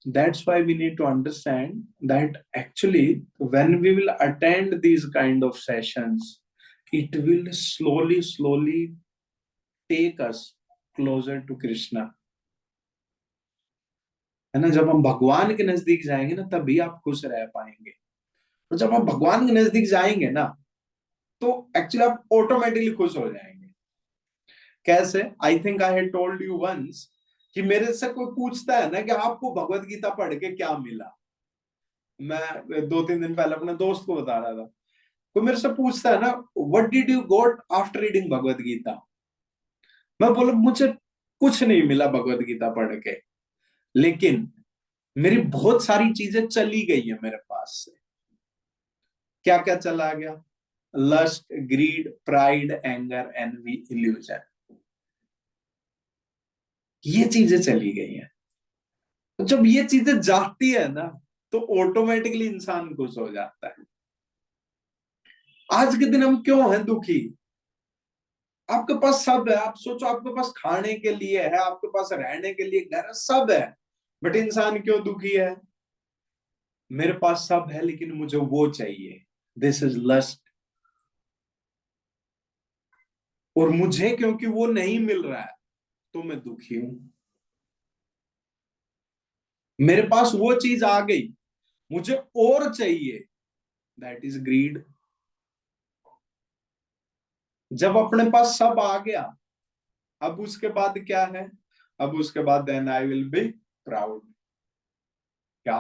that's why we need to understand that actually when we will attend these kind of sessions, it will slowly take us closer to Krishna, है ना। जब हम भगवान के नजदीक जाएंगे ना, तभी आप खुश रह पाएंगे। तो जब आप भगवान के नजदीक जाएंगे ना, तो एक्चुअली आप ऑटोमेटिकली खुश हो जाएंगे। कैसे? I think I had told you once कि मेरे से कोई पूछता है ना कि आपको भगवत गीता पढ़ के क्या मिला, मैं 2-3 दिन पहले अपने दोस्त को बता रहा था, कोई मेरे से पूछता है ना, what did you got after reading Bhagavad Gita, मैं बोला मुझे कुछ नहीं मिला भगवत गीता पढ़ के, लेकिन मेरी बहुत सारी चीजें चली गई है मेरे पास से। क्या क्या चला गया? Lust, greed, pride, anger, envy, illusion, ये चीजें चली गई हैं। तो जब ये चीजें जाती है ना, तो ऑटोमेटिकली इंसान खुश हो जाता है। आज के दिन हम क्यों हैं दुखी? आपके पास सब है, आप सोचो, आपके पास खाने के लिए है, आपके पास रहने के लिए घर है, सब है, बट इंसान क्यों दुखी है? मेरे पास सब है लेकिन मुझे वो चाहिए, दिस इज लस्ट। और मुझे क्योंकि वो नहीं मिल रहा है, तो मैं दुखी हूं। मेरे पास वो चीज आ गई, मुझे और चाहिए, दैट इज ग्रीड। जब अपने पास सब आ गया, अब उसके बाद क्या है? अब उसके बाद then I will be proud, क्या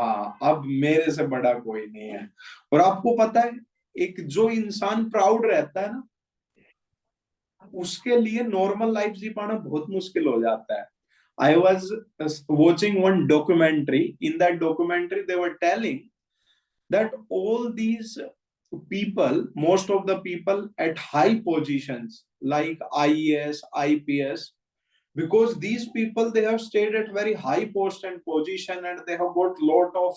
अब मेरे से बड़ा कोई नहीं है। और आपको पता है, एक जो इंसान प्राउड रहता है ना, उसके लिए नॉर्मल लाइफ जी पाना बहुत मुश्किल हो जाता है। I was watching one documentary, in that documentary they were telling that all these people, most of the people at high positions like IAS, IPS, because these people they have stayed at very high post and position, and they have got lot of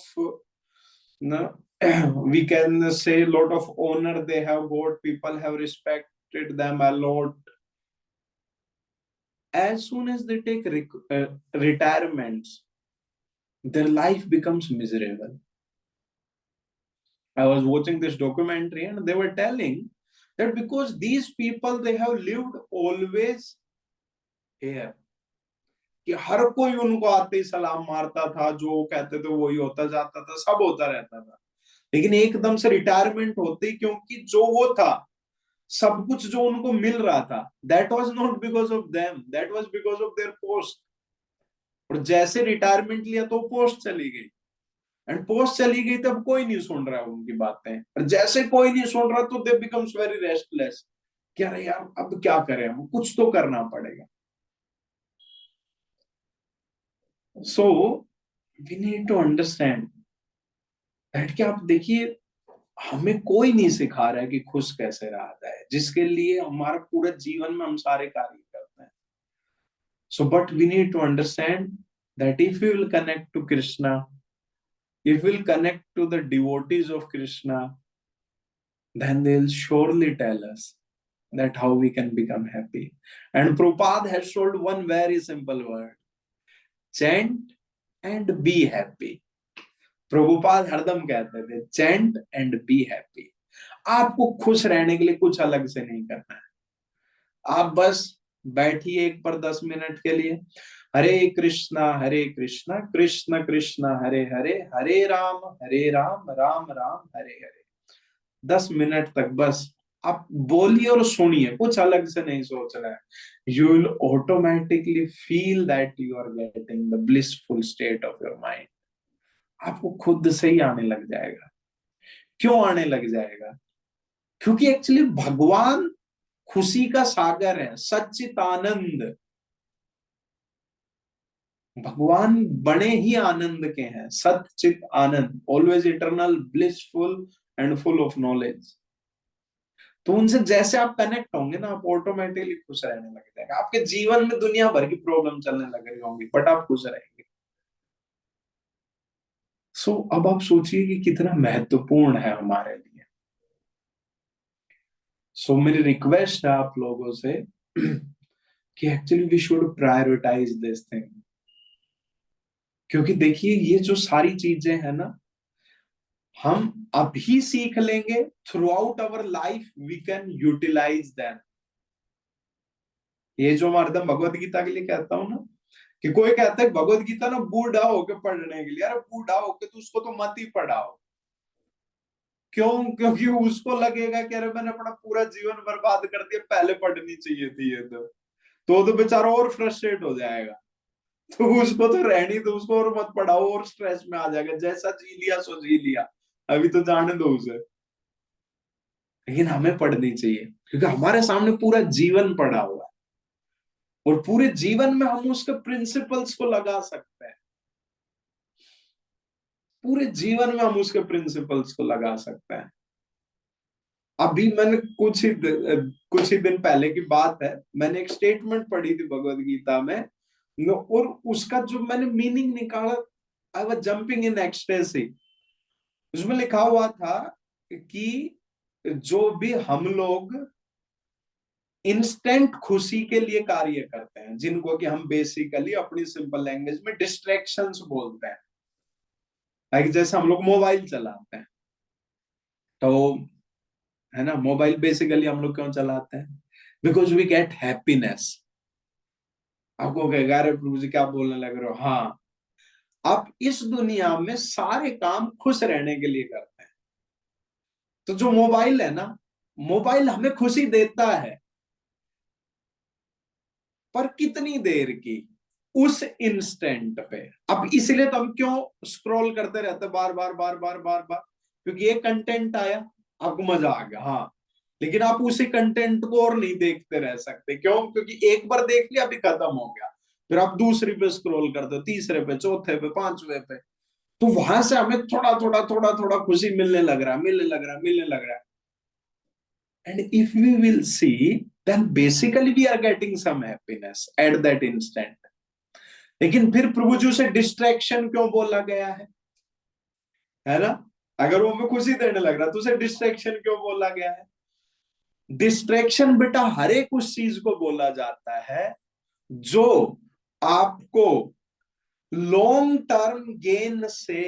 we can say lot of honor they have got, people have respected them a lot. As soon as they take retirements, their life becomes miserable. I was watching this documentary and they were telling that because these people they have lived always here, कि हर कोई उनको आते ही सलाम मारता था, जो कहते थे वही होता जाता था, सब होता रहता था, लेकिन एकदम से रिटायरमेंट होते ही, क्योंकि जो वो था, सब कुछ जो उनको मिल रहा था, that was not because of them, that was because of their post. और जैसे रिटायरमेंट लिया तो पोस्ट चली गई, एंड पोस्ट चली गई, तब कोई नहीं सुन रहा है उनकी बातें, और जैसे कोई नहीं सुन रहा तो दे बिकम्स वेरी रेस्टलेस, कि अरे यार अब क्या करें, हम कुछ तो करना पड़ेगा। So we need to understand that कि आप देखिए, हमें कोई नहीं सिखा रहा है कि खुश कैसे रहा जाए, जिसके लिए हमारा पूरे जीवन में हम सारे कार्य करते हैं। So but we need to understand that if you will connect to Krishna, if we'll connect to the devotees of Krishna, then they'll surely tell us that how we can become happy. And Prabhupada has told one very simple word: chant and be happy. Prabhupada हरदम कहते थे chant and be happy. आपको खुश रहने के लिए कुछ अलग से नहीं करना है, आप बस बैठिए एक पर 10 मिनट के लिए, हरे कृष्णा कृष्ण कृष्ण हरे हरे, हरे राम राम राम हरे हरे। 10 मिनट तक बस आप बोलिए और सुनिए, कुछ अलग से नहीं सोचना है। You will automatically feel that you are getting the blissful state of your mind. आपको खुद से ही आने लग जाएगा। क्यों आने लग जाएगा? क्योंकि एक्चुअली भगवान खुशी का सागर है, सच्चिदानंद। भगवान बड़े ही आनंद के हैं, सच्चित आनंद, always eternal, blissful and full of knowledge. तो उनसे जैसे आप कनेक्ट होंगे ना, आप ऑटोमेटिकली खुश रहने लग जाएंगे। आपके जीवन में दुनिया भर की प्रॉब्लम चलने लग रही होंगी, बट आप खुश रहेंगे। सो अब आप सोचिए कि कितना महत्वपूर्ण है हमारे लिए। सो मेरी रिक्वेस्ट है आप लोगों से कि actually we should prioritize this thing. क्योंकि देखिए, ये जो सारी चीजें हैं ना, हम अभी सीख लेंगे, throughout our life we can utilize them. ये जो मैं हरदम भगवत गीता के लिए कहता हूं ना, कि कोई कहता है भगवत गीता ना बूढ़ा होके पढ़ने के लिए, अरे बूढ़ा होके तो उसको तो मत ही पढ़ाओ। क्यों? क्योंकि उसको लगेगा कि अरे मैंने अपना पूरा जीवन बर्बाद कर दिया, पहले पढ़नी चाहिए थी ये तो बेचारा और फ्रस्ट्रेट हो जाएगा। तो उसको तो रहनी दो, उसको और मत पढ़ाओ, और स्ट्रेस में आ जाएगा, जैसा जी लिया सो जी लिया, अभी तो जाने दो उसे। लेकिन हमें पढ़नी चाहिए, क्योंकि हमारे सामने पूरा जीवन पड़ा हुआ है, और पूरे जीवन में हम उसके प्रिंसिपल्स को लगा सकते हैं। पूरे जीवन में हम उसके प्रिंसिपल्स को लगा सकते हैं। अभी मैंने कुछ ही दिन पहले की बात है, मैंने एक स्टेटमेंट पढ़ी थी भगवत गीता में, और उसका जो मैंने मीनिंग निकाला, I was jumping in ecstasy. उसमें लिखा हुआ था कि जो भी हम लोग इंस्टेंट खुशी के लिए कार्य करते हैं, जिनको कि हम बेसिकली अपनी सिंपल लैंग्वेज में डिस्ट्रैक्शंस बोलते हैं, लाइक जैसे हम लोग मोबाइल चलाते हैं, तो है ना, मोबाइल बेसिकली हम लोग क्यों चलाते हैं? Because we get happiness. आपको कहेगा अरे प्रभु जी क्या बोलने लग रहे हो। हाँ, आप इस दुनिया में सारे काम खुश रहने के लिए करते हैं। तो जो मोबाइल है ना, मोबाइल हमें खुशी देता है, पर कितनी देर की, उस इंस्टेंट पे। अब इसलिए तो हम क्यों स्क्रॉल करते रहते हैं बार बार बार बार बार बार? क्योंकि ये कंटेंट आया, आपको मजा आ गया, हाँ, लेकिन आप उसी कंटेंट को और नहीं देखते रह सकते। क्यों? क्योंकि एक बार देख लिया, अभी खत्म हो गया, फिर आप दूसरी पे स्क्रॉल करते हो, तीसरे पे, चौथे पे, पांचवे पे। तो वहां से हमें थोड़ा थोड़ा थोड़ा थोड़ा खुशी मिलने लग रहा है, मिलने लग रहा है, मिलने लग रहा है। And if we will see, then basically we are getting some happiness at that instant. लेकिन फिर प्रभु जी उसे डिस्ट्रैक्शन क्यों बोला गया है ना? अगर वो हमें खुशी देने लग रहा तो उसे डिस्ट्रैक्शन क्यों बोला गया है? डिस्ट्रैक्शन बेटा हर एक उस चीज को बोला जाता है जो आपको लॉन्ग टर्म गेन से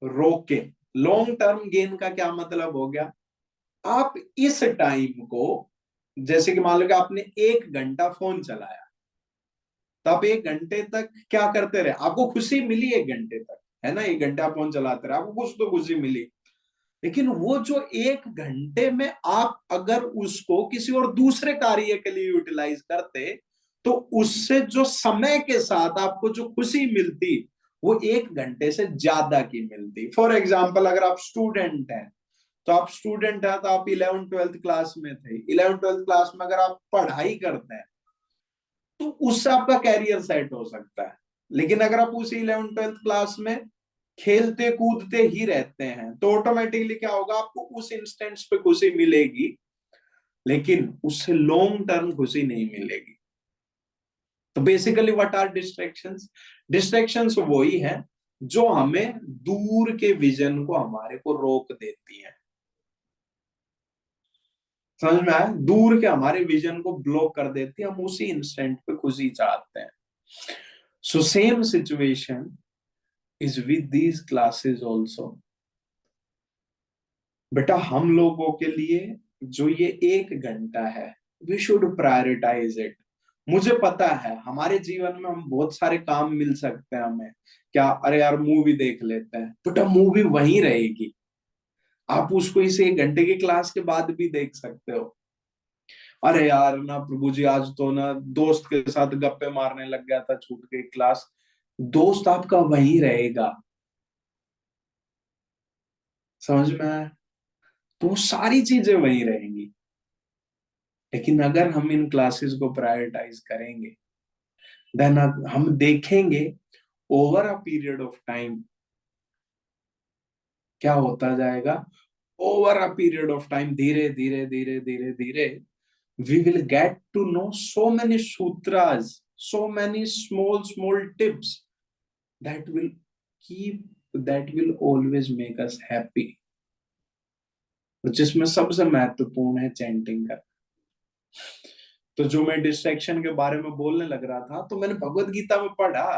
रोके। लॉन्ग टर्म गेन का क्या मतलब हो गया? आप इस टाइम को, जैसे कि मान लो कि आपने 1 घंटा फोन चलाया, तो आप 1 घंटे तक क्या करते रहे? आपको खुशी मिली 1 घंटे तक, है ना? 1 घंटा आप फोन चलाते रहे, आपको कुछ तो खुशी मिली। लेकिन वो जो 1 घंटे में आप अगर उसको किसी और दूसरे कार्य के लिए यूटिलाइज करते, तो उससे जो समय के साथ आपको जो खुशी मिलती, वो 1 घंटे से ज्यादा की मिलती। फॉर एग्जाम्पल, अगर आप स्टूडेंट हैं, तो आप स्टूडेंट है, तो आप 11th 12th क्लास में थे, 11th 12th क्लास में अगर आप पढ़ाई करते हैं तो उससे आपका कैरियर सेट हो सकता है। लेकिन अगर आप उसी 11th 12th क्लास में खेलते कूदते ही रहते हैं तो ऑटोमेटिकली क्या होगा, आपको उस इंस्टेंस पे खुशी मिलेगी, लेकिन उससे लॉन्ग टर्म खुशी नहीं मिलेगी। तो basically what are distractions? Distractions वही है जो हमें दूर के विजन को हमारे को रोक देती है। समझ में आया? दूर के हमारे विजन को ब्लॉक कर देती है, हम उसी इंस्टेंट पे खुशी चाहते हैं। So same situation is with these classes also. बेटा हम लोगों के लिए जो ये 1 घंटा है, वी शुड प्रायोरिटाइज इट। मुझे पता है हमारे जीवन में हम बहुत सारे काम मिल सकते हैं हमें, क्या अरे यार मूवी देख लेते हैं, बेटा मूवी वहीं रहेगी, आप उसको इस 1 घंटे की क्लास के बाद भी देख सकते हो। अरे यार ना प्रभु जी, आज तो ना दोस्त के साथ गप्पे मारने लग गया था, छूट गई क्लास, दोस्त आपका वहीं रहेगा। समझ में आया? तो वो सारी चीजें वहीं रहेंगी। लेकिन अगर हम इन क्लासेस को प्रायोरिटाइज करेंगे, देन हम देखेंगे over a period of time क्या होता जाएगा। Over a period of time धीरे धीरे धीरे धीरे धीरे we will get to know so many sutras, so many small tips that will keep, that will always make us happy, जिसमें सबसे महत्वपूर्ण है चैंटिंग का। तो जो मैं डिस्ट्रैक्शन के बारे में बोलने लग रहा था, तो मैंने भगवत गीता में पढ़ा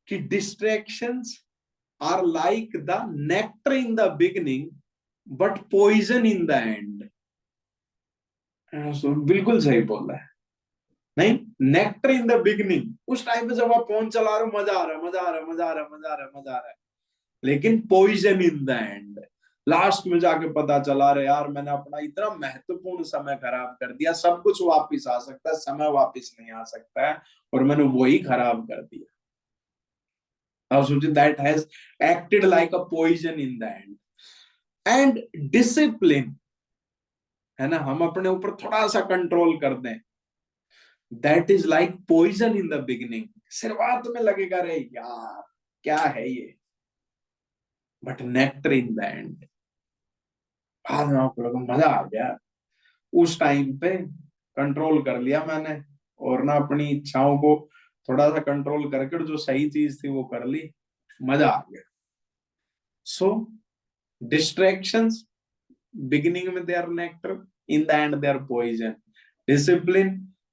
कि distractions are like the nectar in the beginning but poison in the end. बिल्कुल सही बोला है। नहीं, नेक्टर इन द बिगिनिंग, उस टाइम पे जब आप फोन चला रहे हो, मजा आ रहा है, मजा आ रहा है, मजा आ रहा है, मजा आ रहा है, मजा आ रहा है, लेकिन poison in the end, last में जाके पता चला रहे यार मैंने अपना इतना महत्वपूर्ण समय खराब कर दिया, सब कुछ वापिस आ सकता है, समय वापिस नहीं आ सकता है, और मैंने वही खराब कर दिया। अब सोचिए, that has acted like a poison in the end. And discipline है ना, हम अपने ऊपर थोड़ा सा कंट्रोल कर दें, that is like poison in the beginning. शुरुआत में लगेगा रे यार क्या है ये, but nectar in the end, बाद में आपको लगा मजा आ गया। उस टाइम पे कंट्रोल कर लिया मैंने, और ना अपनी इच्छाओं को थोड़ा सा कंट्रोल करके जो सही चीज थी वो कर ली, मजा आ गया। सो डिस्ट्रैक्शंस, beginning में they are nectar, in the end they are poison. Discipline,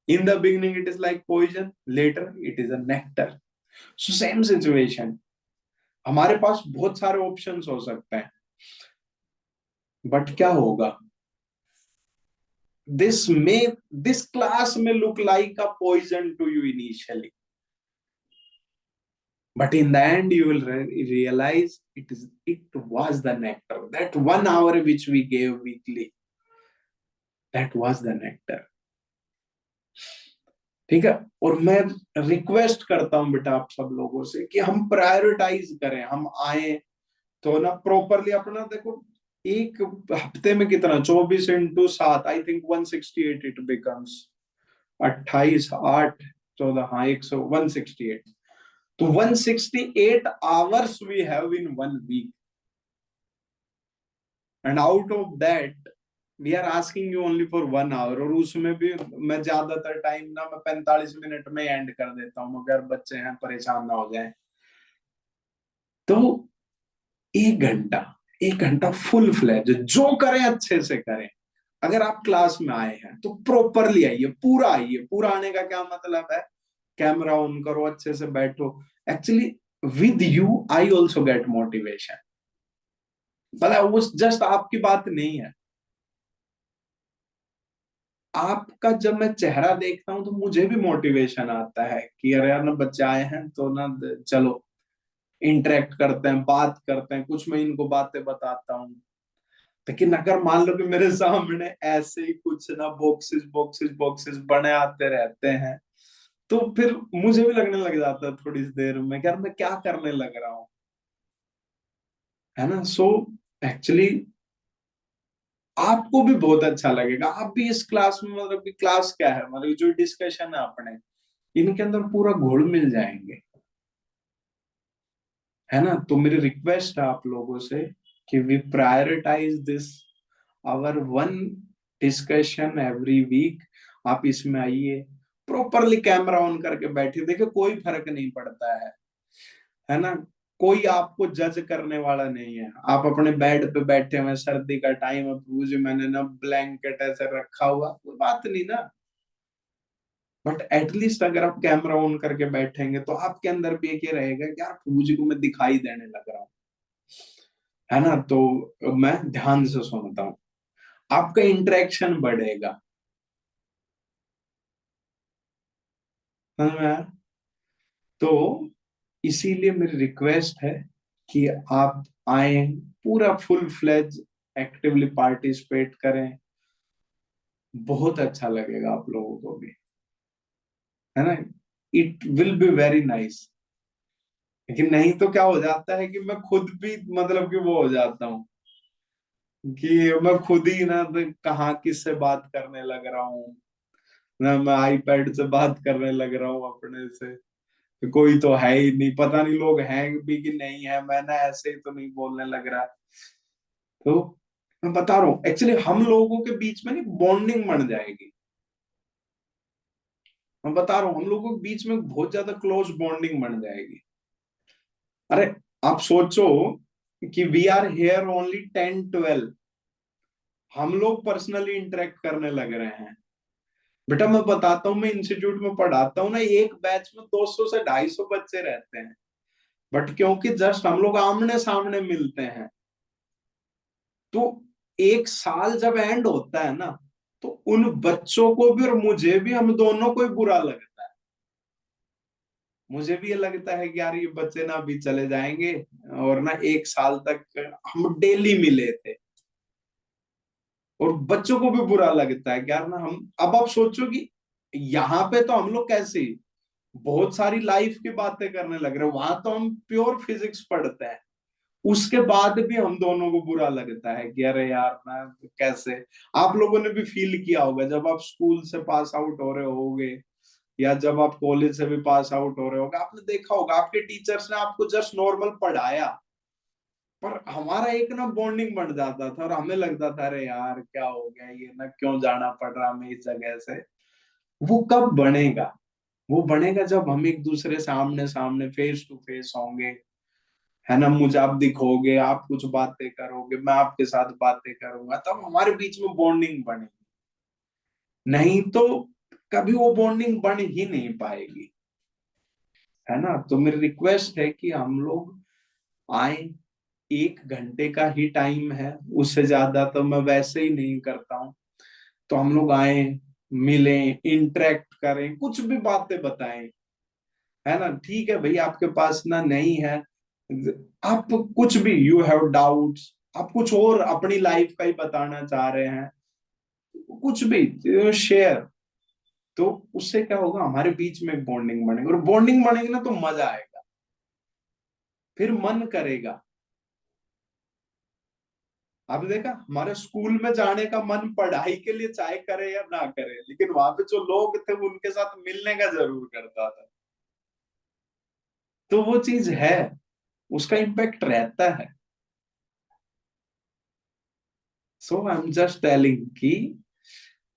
in the beginning it is like poison, later it is a nectar. So same situation, हमारे पास बहुत सारे ऑप्शंस हो सकते हैं, बट क्या होगा, this class may look like a poison to you initially, but in the end you will realize it was the nectar. That 1 hour which we gave weekly, that was the nectar. ठीक है? और मैं request करता हूं बेटा आप सब लोगों से कि हम प्रायोरिटाइज करें, हम आए तो ना प्रॉपरली अपना देखो, एक हफ्ते में कितना, 24 × 7, आई थिंक 168 इट बिकम्स, 28 8 14, हाँ 168, तो 168 hours we have in 1 week, and out of that we are asking you only for 1 hour, और उसमें भी मैं ज्यादातर टाइम ना मैं 45 मिनट में एंड कर देता हूँ, अगर बच्चे हैं परेशान ना हो जाए। तो 1 घंटा, 1 घंटा फुल फ्लैज जो करें अच्छे से करें। अगर आप क्लास में आए हैं तो प्रॉपरली आइए, पूरा आइए। पूरा आने का क्या मतलब है, कैमरा ऑन करो, अच्छे से बैठो। Actually with you I also get motivation, पता वो जस्ट आपकी बात नहीं है, आपका जब मैं चेहरा देखता हूं तो मुझे भी मोटिवेशन आता है कि अरे यार ना बच्चे आए हैं तो ना चलो इंटरेक्ट करते हैं, बात करते हैं, कुछ मैं इनको बातें बताता हूँ। लेकिन अगर मान लो कि मेरे सामने ऐसे ही कुछ ना बॉक्सेस बॉक्सेस बॉक्सेस बने आते रहते हैं, तो फिर मुझे भी लगने लग जाता है थोड़ी देर में कि यार मैं क्या करने लग रहा हूँ, है ना। सो एक्चुअली आपको भी बहुत अच्छा लगेगा, आप भी इस क्लास में, मतलब कि क्लास क्या है, मतलब जो डिस्कशन है अपने, इनके अंदर पूरा घुल मिल जाएंगे, है ना। तो मेरी रिक्वेस्ट है आप लोगों से कि we prioritize this, hour one discussion every week. आप इसमें आइए, प्रॉपरली कैमरा ऑन करके बैठिए, देखिए कोई फर्क नहीं पड़ता है ना। कोई आपको जज करने वाला नहीं है, आप अपने बेड पे बैठे हुए, सर्दी का टाइम है, प्रभु जी मैंने ना ब्लैंकेट ऐसे रखा हुआ, कोई बात नहीं ना। बट एटलीस्ट अगर आप कैमरा ऑन करके बैठेंगे तो आपके अंदर भी एक ये रहेगा कि यार प्रभु जी को मैं दिखाई देने लग रहा हूँ, है ना। तो मैं ध्यान से सुनता हूँ, आपका इंटरेक्शन बढ़ेगा, समझ में आया? तो इसीलिए मेरी रिक्वेस्ट है कि आप आए, पूरा फुल फ्लेज एक्टिवली पार्टिसिपेट करें, बहुत अच्छा लगेगा आप लोगों को भी, है ना। It will be very nice. लेकिन नहीं तो क्या हो जाता है कि मैं खुद भी, मतलब कि वो हो जाता हूँ कि मैं खुद ही ना तो कहाँ किससे बात करने लग रहा हूँ ना, मैं आईपैड से बात करने लग रहा हूँ अपने से, कि कोई तो है ही नहीं, पता नहीं लोग हैं भी कि नहीं है, मैं ना ऐसे ही तो नहीं बोलने लग रहा। तो मैं बता रहा हूँ, एक्चुअली हम लोगों के बीच में नहीं बॉन्डिंग बन जाएगी। मैं बता रहा हूँ, हम लोगों के बीच में बहुत ज्यादा क्लोज बॉन्डिंग बन जाएगी। अरे आप सोचो कि वी आर हेयर ओनली 10-12, हम लोग पर्सनली इंटरेक्ट करने लग रहे हैं। बेटा मैं बताता हूँ, मैं इंस्टीट्यूट में पढ़ाता हूँ ना, एक बैच में 200 से 250 बच्चे रहते हैं, बट क्योंकि जस्ट हम लोग आमने सामने मिलते हैं, तो एक साल जब एंड होता है ना, तो उन बच्चों को भी और मुझे भी, हम दोनों को ही बुरा लगता है। मुझे भी ये लगता है कि यार ये बच्चे ना अभी चले जाएंगे, और ना एक साल तक हम डेली मिले थे, और बच्चों को भी बुरा लगता है कि यार ना हम, अब आप सोचो कि यहाँ पे तो हम लोग कैसे बहुत सारी लाइफ की बातें करने लग रहे हैं, वहां तो हम प्योर फिजिक्स पढ़ते हैं, उसके बाद भी हम दोनों को बुरा लगता है कि अरे यार ना कैसे। आप लोगों ने भी फील किया होगा जब आप स्कूल से पास आउट हो रहे होगे, या जब आप कॉलेज से भी पास आउट हो रहे होगे, आपने देखा होगा आपके टीचर्स ने आपको जस्ट नॉर्मल पढ़ाया, पर हमारा एक ना बॉन्डिंग बन जाता था, और हमें लगता था अरे यार क्या हो गया, ये ना क्यों जाना पड़ रहा हमें इस जगह से। वो कब बनेगा? वो बनेगा जब हम एक दूसरे सामने सामने फेस टू फेस होंगे, है ना। मुझे आप दिखोगे, आप कुछ बातें करोगे, मैं आपके साथ बातें करूंगा, तब हमारे बीच में बॉन्डिंग बनेगी, नहीं तो कभी वो बॉन्डिंग बन ही नहीं पाएगी, है ना। तो मेरी रिक्वेस्ट है कि हम लोग आए, 1 घंटे का ही टाइम है, उससे ज्यादा तो मैं वैसे ही नहीं करता हूँ। तो हम लोग आए, मिलें, इंटरेक्ट करें, कुछ भी बातें बताएं, है ना। ठीक है भाई, आपके पास ना नहीं है, आप कुछ भी, यू हैव डाउट्स, आप कुछ और अपनी लाइफ का ही बताना चाह रहे हैं, कुछ भी शेयर, तो उससे क्या होगा, हमारे बीच में एक बॉन्डिंग बनेगी, और बॉन्डिंग बनेगी ना तो मजा आएगा, फिर मन करेगा। आप देखा, हमारे स्कूल में जाने का मन पढ़ाई के लिए चाहे करे या ना करे, लेकिन वहां पे जो लोग थे उनके साथ मिलने का जरूर करता था। तो वो चीज है, उसका इम्पैक्ट रहता है। सो आई एम जस्ट टेलिंग कि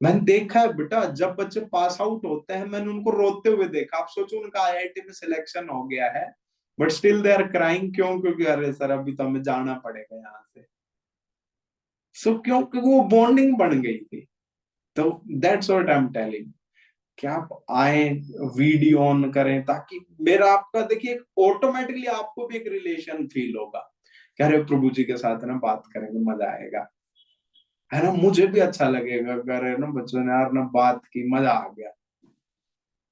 मैंने देखा है बेटा, जब बच्चे पास आउट होते हैं, मैंने उनको रोते हुए देखा। आप सोचो उनका आईआईटी में सिलेक्शन हो गया है, but still they are crying, क्यों? क्योंकि अरे सर अभी तो हमें जाना पड़ेगा यहाँ से। सो क्यों? क्योंकि वो बॉन्डिंग बन गई थी। तो that's what I am telling, कि आप आए, वीडियो ऑन करें, ताकि मेरा आपका देखिए ऑटोमेटिकली आपको भी एक रिलेशन फील होगा कि अरे प्रभु जी के साथ ना बात करेंगे, मजा आएगा, है ना। मुझे भी अच्छा लगेगा अगर ना बच्चों ने यार ना बात की, मजा आ गया।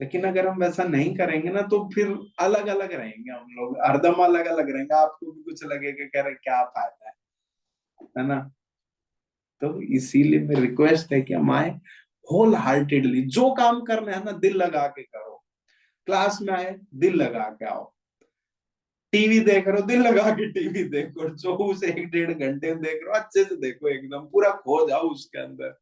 लेकिन अगर हम वैसा नहीं करेंगे ना, तो फिर अलग अलग रहेंगे हम लोग, हरदम अलग अलग रहेंगे, आपको भी कुछ लगेगा कि अरे क्या फायदा है ना। तो इसीलिए मेरी रिक्वेस्ट है कि हम आए, होल हार्टेडली जो काम करना है ना, दिल लगा के करो, क्लास में आए, दिल लगा के आओ, टीवी देख रहे हो, दिल लगा के टीवी देखो, जो उस 1-1.5 घंटे में देख रहे हो अच्छे से देखो, एकदम पूरा खो जाओ उसके अंदर,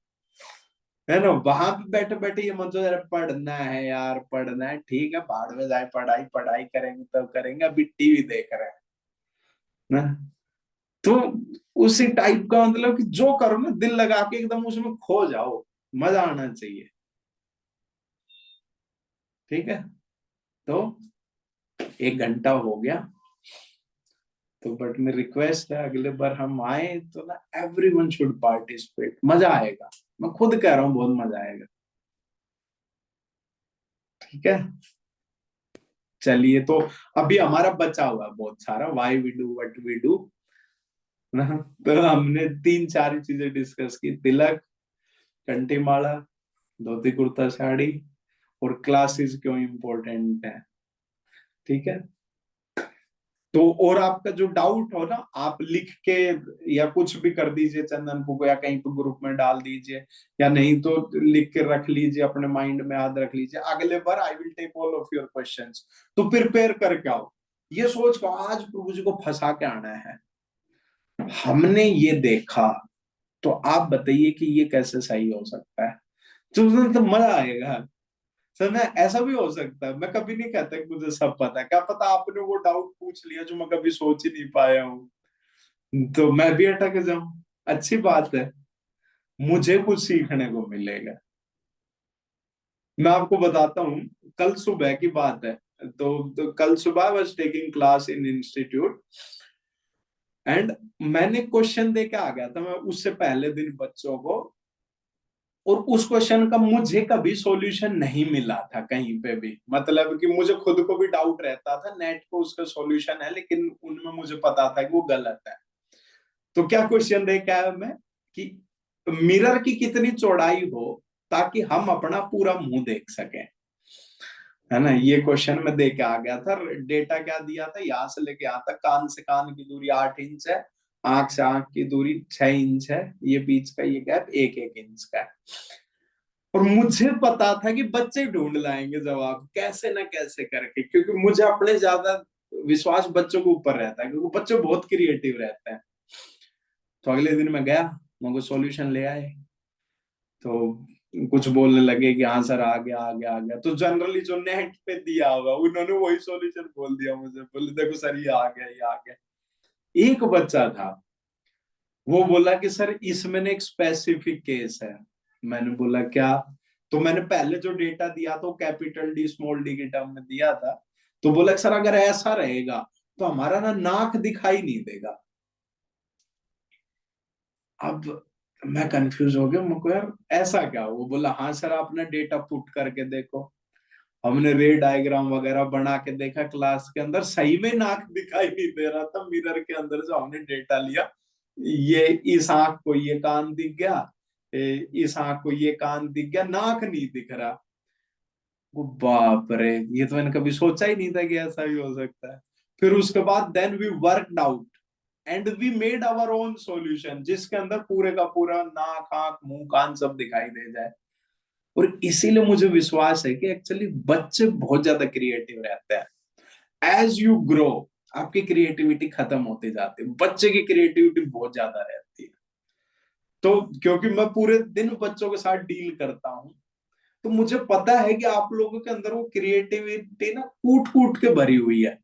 है ना। वहां पे बैठे बैठे ये मत यार पढ़ना है, यार पढ़ना है, ठीक है भाड़ में जाए, पढ़ाई पढ़ाई करेंगे तब करेंगे, अभी टीवी देख रहे हैं ना। तो उसी टाइप का मतलब कि जो करो ना दिल लगा के एकदम उसमें खो जाओ, मजा आना चाहिए, ठीक है। तो 1 घंटा हो गया, तो बट मेरी रिक्वेस्ट है अगले बार हम आए तो ना एवरीवन शुड पार्टिसिपेट, मजा आएगा, मैं खुद कह रहा हूँ बहुत मजा आएगा, ठीक है। चलिए, तो अभी हमारा बचा हुआ है बहुत सारा, why we do what we do ना। तो हमने 3-4 चीजें डिस्कस की, तिलक, कंठी माला, धोती कुर्ता साड़ी, और क्लासेस क्यों इम्पोर्टेंट है, ठीक है। तो और आपका जो डाउट हो ना आप लिख के या कुछ भी कर दीजिए चंदन को, या कहीं पे ग्रुप में डाल दीजिए, या नहीं तो लिख के रख लीजिए, अपने माइंड में याद रख लीजिए, अगले बार I will take all of your questions. तो प्रिपेयर करके आओ, ये सोच को आज प्रभु जी को फंसा के आना है, हमने ये देखा, तो आप बताइए कि ये कैसे सही हो सकता है, तो उसमें तो मजा आएगा। सर मैं ऐसा भी हो सकता है, मैं कभी नहीं कहता कि मुझे सब पता है, क्या पता आपने वो डाउट पूछ लिया जो मैं कभी सोच ही नहीं पाया हूँ, तो मैं भी अटक जाऊं, अच्छी बात है, मुझे कुछ सीखने को मिलेगा। मैं आपको बताता हूँ, कल सुबह की बात है, तो कल सुबह was taking class in institute, and मैंने क्वेश्चन दे के आ गया था मैं उससे पहले दिन बच्चों को, और उस क्वेश्चन का मुझे कभी सॉल्यूशन नहीं मिला था कहीं पे भी, मतलब कि मुझे खुद को भी डाउट रहता था, नेट को उसका सॉल्यूशन है, लेकिन उनमें मुझे पता था कि वो गलत है। तो क्या क्वेश्चन दे क्या है मैं, कि मिरर की कितनी चौड़ाई हो ताकि हम अपना पूरा मुंह देख सकें, है ना, ये क्वेश्चन में दे के आ गया था। डेटा क्या दिया था, यहाँ से लेके यहाँ तक कान से कान की दूरी 8 इंच है, आंख से आंख की दूरी 6 इंच है, ये बीच का ये गैप 1-1 इंच का है। और मुझे पता था कि बच्चे ढूंढ लाएंगे जवाब कैसे ना कैसे करके, क्योंकि मुझे अपने ज्यादा विश्वास बच्चों के ऊपर रहता है, क्योंकि बच्चे बहुत क्रिएटिव रहते हैं। तो अगले दिन मैं गया, मुझे सॉल्यूशन ले आए, तो कुछ बोलने लगे कि हाँ सर आ गया आ गया आ गया, तो जनरली जो नेट पे दिया होगा उन्होंने वही सॉल्यूशन बोल दिया मुझे, बोले देखो सर ये आ गया ये आ गया। एक बच्चा था, वो बोला कि सर इसमें ना एक स्पेसिफिक केस है। मैंने बोला क्या, तो मैंने पहले जो डेटा दिया तो कैपिटल डी स्मॉल डी के टर्म में दिया था, तो बोला सर अगर ऐसा रहेगा तो हमारा ना नाक दिखाई नहीं देगा। अब मैं कंफ्यूज हो गया, मुझको यार ऐसा क्या, वो बोला हाँ सर आपने डेटा पुट करके देखो। हमने रे डायग्राम वगैरह बना के देखा क्लास के अंदर, सही में नाक दिखाई नहीं दे रहा था मिरर के अंदर जो हमने डेटा लिया। ये इस आंख को ये कान दिख गया, इस आंख को ये कान दिख गया, नाक नहीं दिख रहा। वो बाप रे, ये तो मैंने कभी सोचा ही नहीं था कि ऐसा भी हो सकता है। फिर उसके बाद then we worked out and we made our own solution, जिसके अंदर पूरे का पूरा नाक आंख मुंह कान सब दिखाई दे जाए। और इसीलिए मुझे विश्वास है कि एक्चुअली बच्चे बहुत ज्यादा क्रिएटिव रहते हैं, एज यू ग्रो आपकी क्रिएटिविटी खत्म होती जाती है, बच्चे की क्रिएटिविटी बहुत ज्यादा रहती है। तो क्योंकि मैं पूरे दिन बच्चों के साथ डील करता हूँ, तो मुझे पता है कि आप लोगों के अंदर वो क्रिएटिविटी ना कूट कूट के भरी हुई है,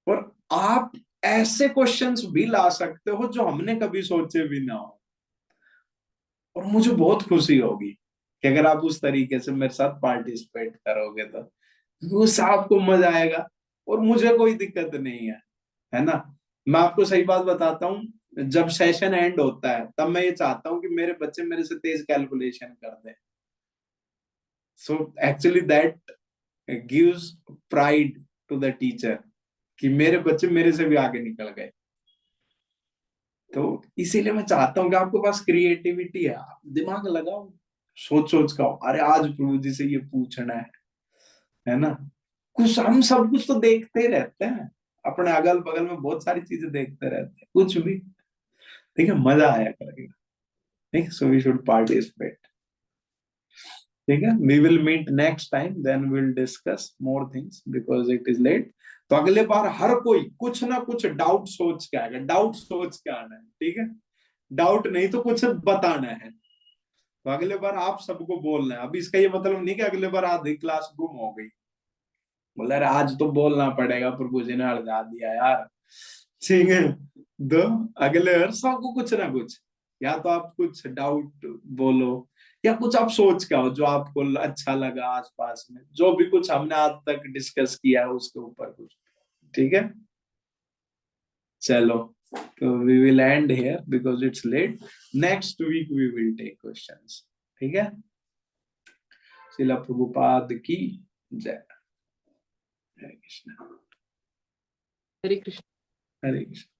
और आप ऐसे क्वेश्चंस भी ला सकते हो जो हमने कभी सोचे भी ना हो। और मुझे बहुत खुशी होगी कि अगर आप उस तरीके से मेरे साथ पार्टिसिपेट करोगे, तो उस आपको मजा आएगा, और मुझे कोई दिक्कत नहीं है ना। मैं आपको सही बात बताता हूँ, जब सेशन एंड होता है तब मैं ये चाहता हूँ कि मेरे बच्चे मेरे से तेज कैलकुलेशन कर दें, so actually that gives pride to the teacher कि मेरे बच्चे मेरे से भी आगे निकल गए। तो इसीलिए मैं चाहता हूँ कि आपके पास क्रिएटिविटी है, आप दिमाग लगाओ, सोच सोच का अरे आज प्रभु जी से ये पूछना है ना। कुछ हम सब कुछ तो देखते ही रहते हैं, अपने अगल बगल में बहुत सारी चीजें देखते रहते हैं, कुछ भी, ठीक है, मजा आया करेगा, ठीक है। सो वी शुड पार्टिसिपेट, ठीक है। We will meet next time, then will discuss more things because it is late. तो अगले बार हर कोई कुछ ना कुछ डाउट सोच के आएगा, डाउट सोच के आना है, ठीक है। डाउट नहीं तो कुछ बताना है। तो अगले बार आप सबको बोलना है। अब इसका ये मतलब नहीं कि अगले बार आधी क्लास गुम हो गई, बोला अरे आज तो बोलना पड़ेगा, प्रभु जी ने हटा दिया यार, ठीक है। तो अगले बार सबको कुछ ना कुछ, या तो आप कुछ डाउट बोलो, या कुछ आप सोच के आओ जो आपको अच्छा लगा आसपास में, जो भी कुछ हमने आज तक डिस्कस किया है उसके ऊपर कुछ, ठीक है। चलो, तो we will end here because it's late. Next week we will take questions, ठीक है। शिला प्रभुपाद की जय। हरे कृष्ण। हरे कृष्ण। हरे कृष्ण।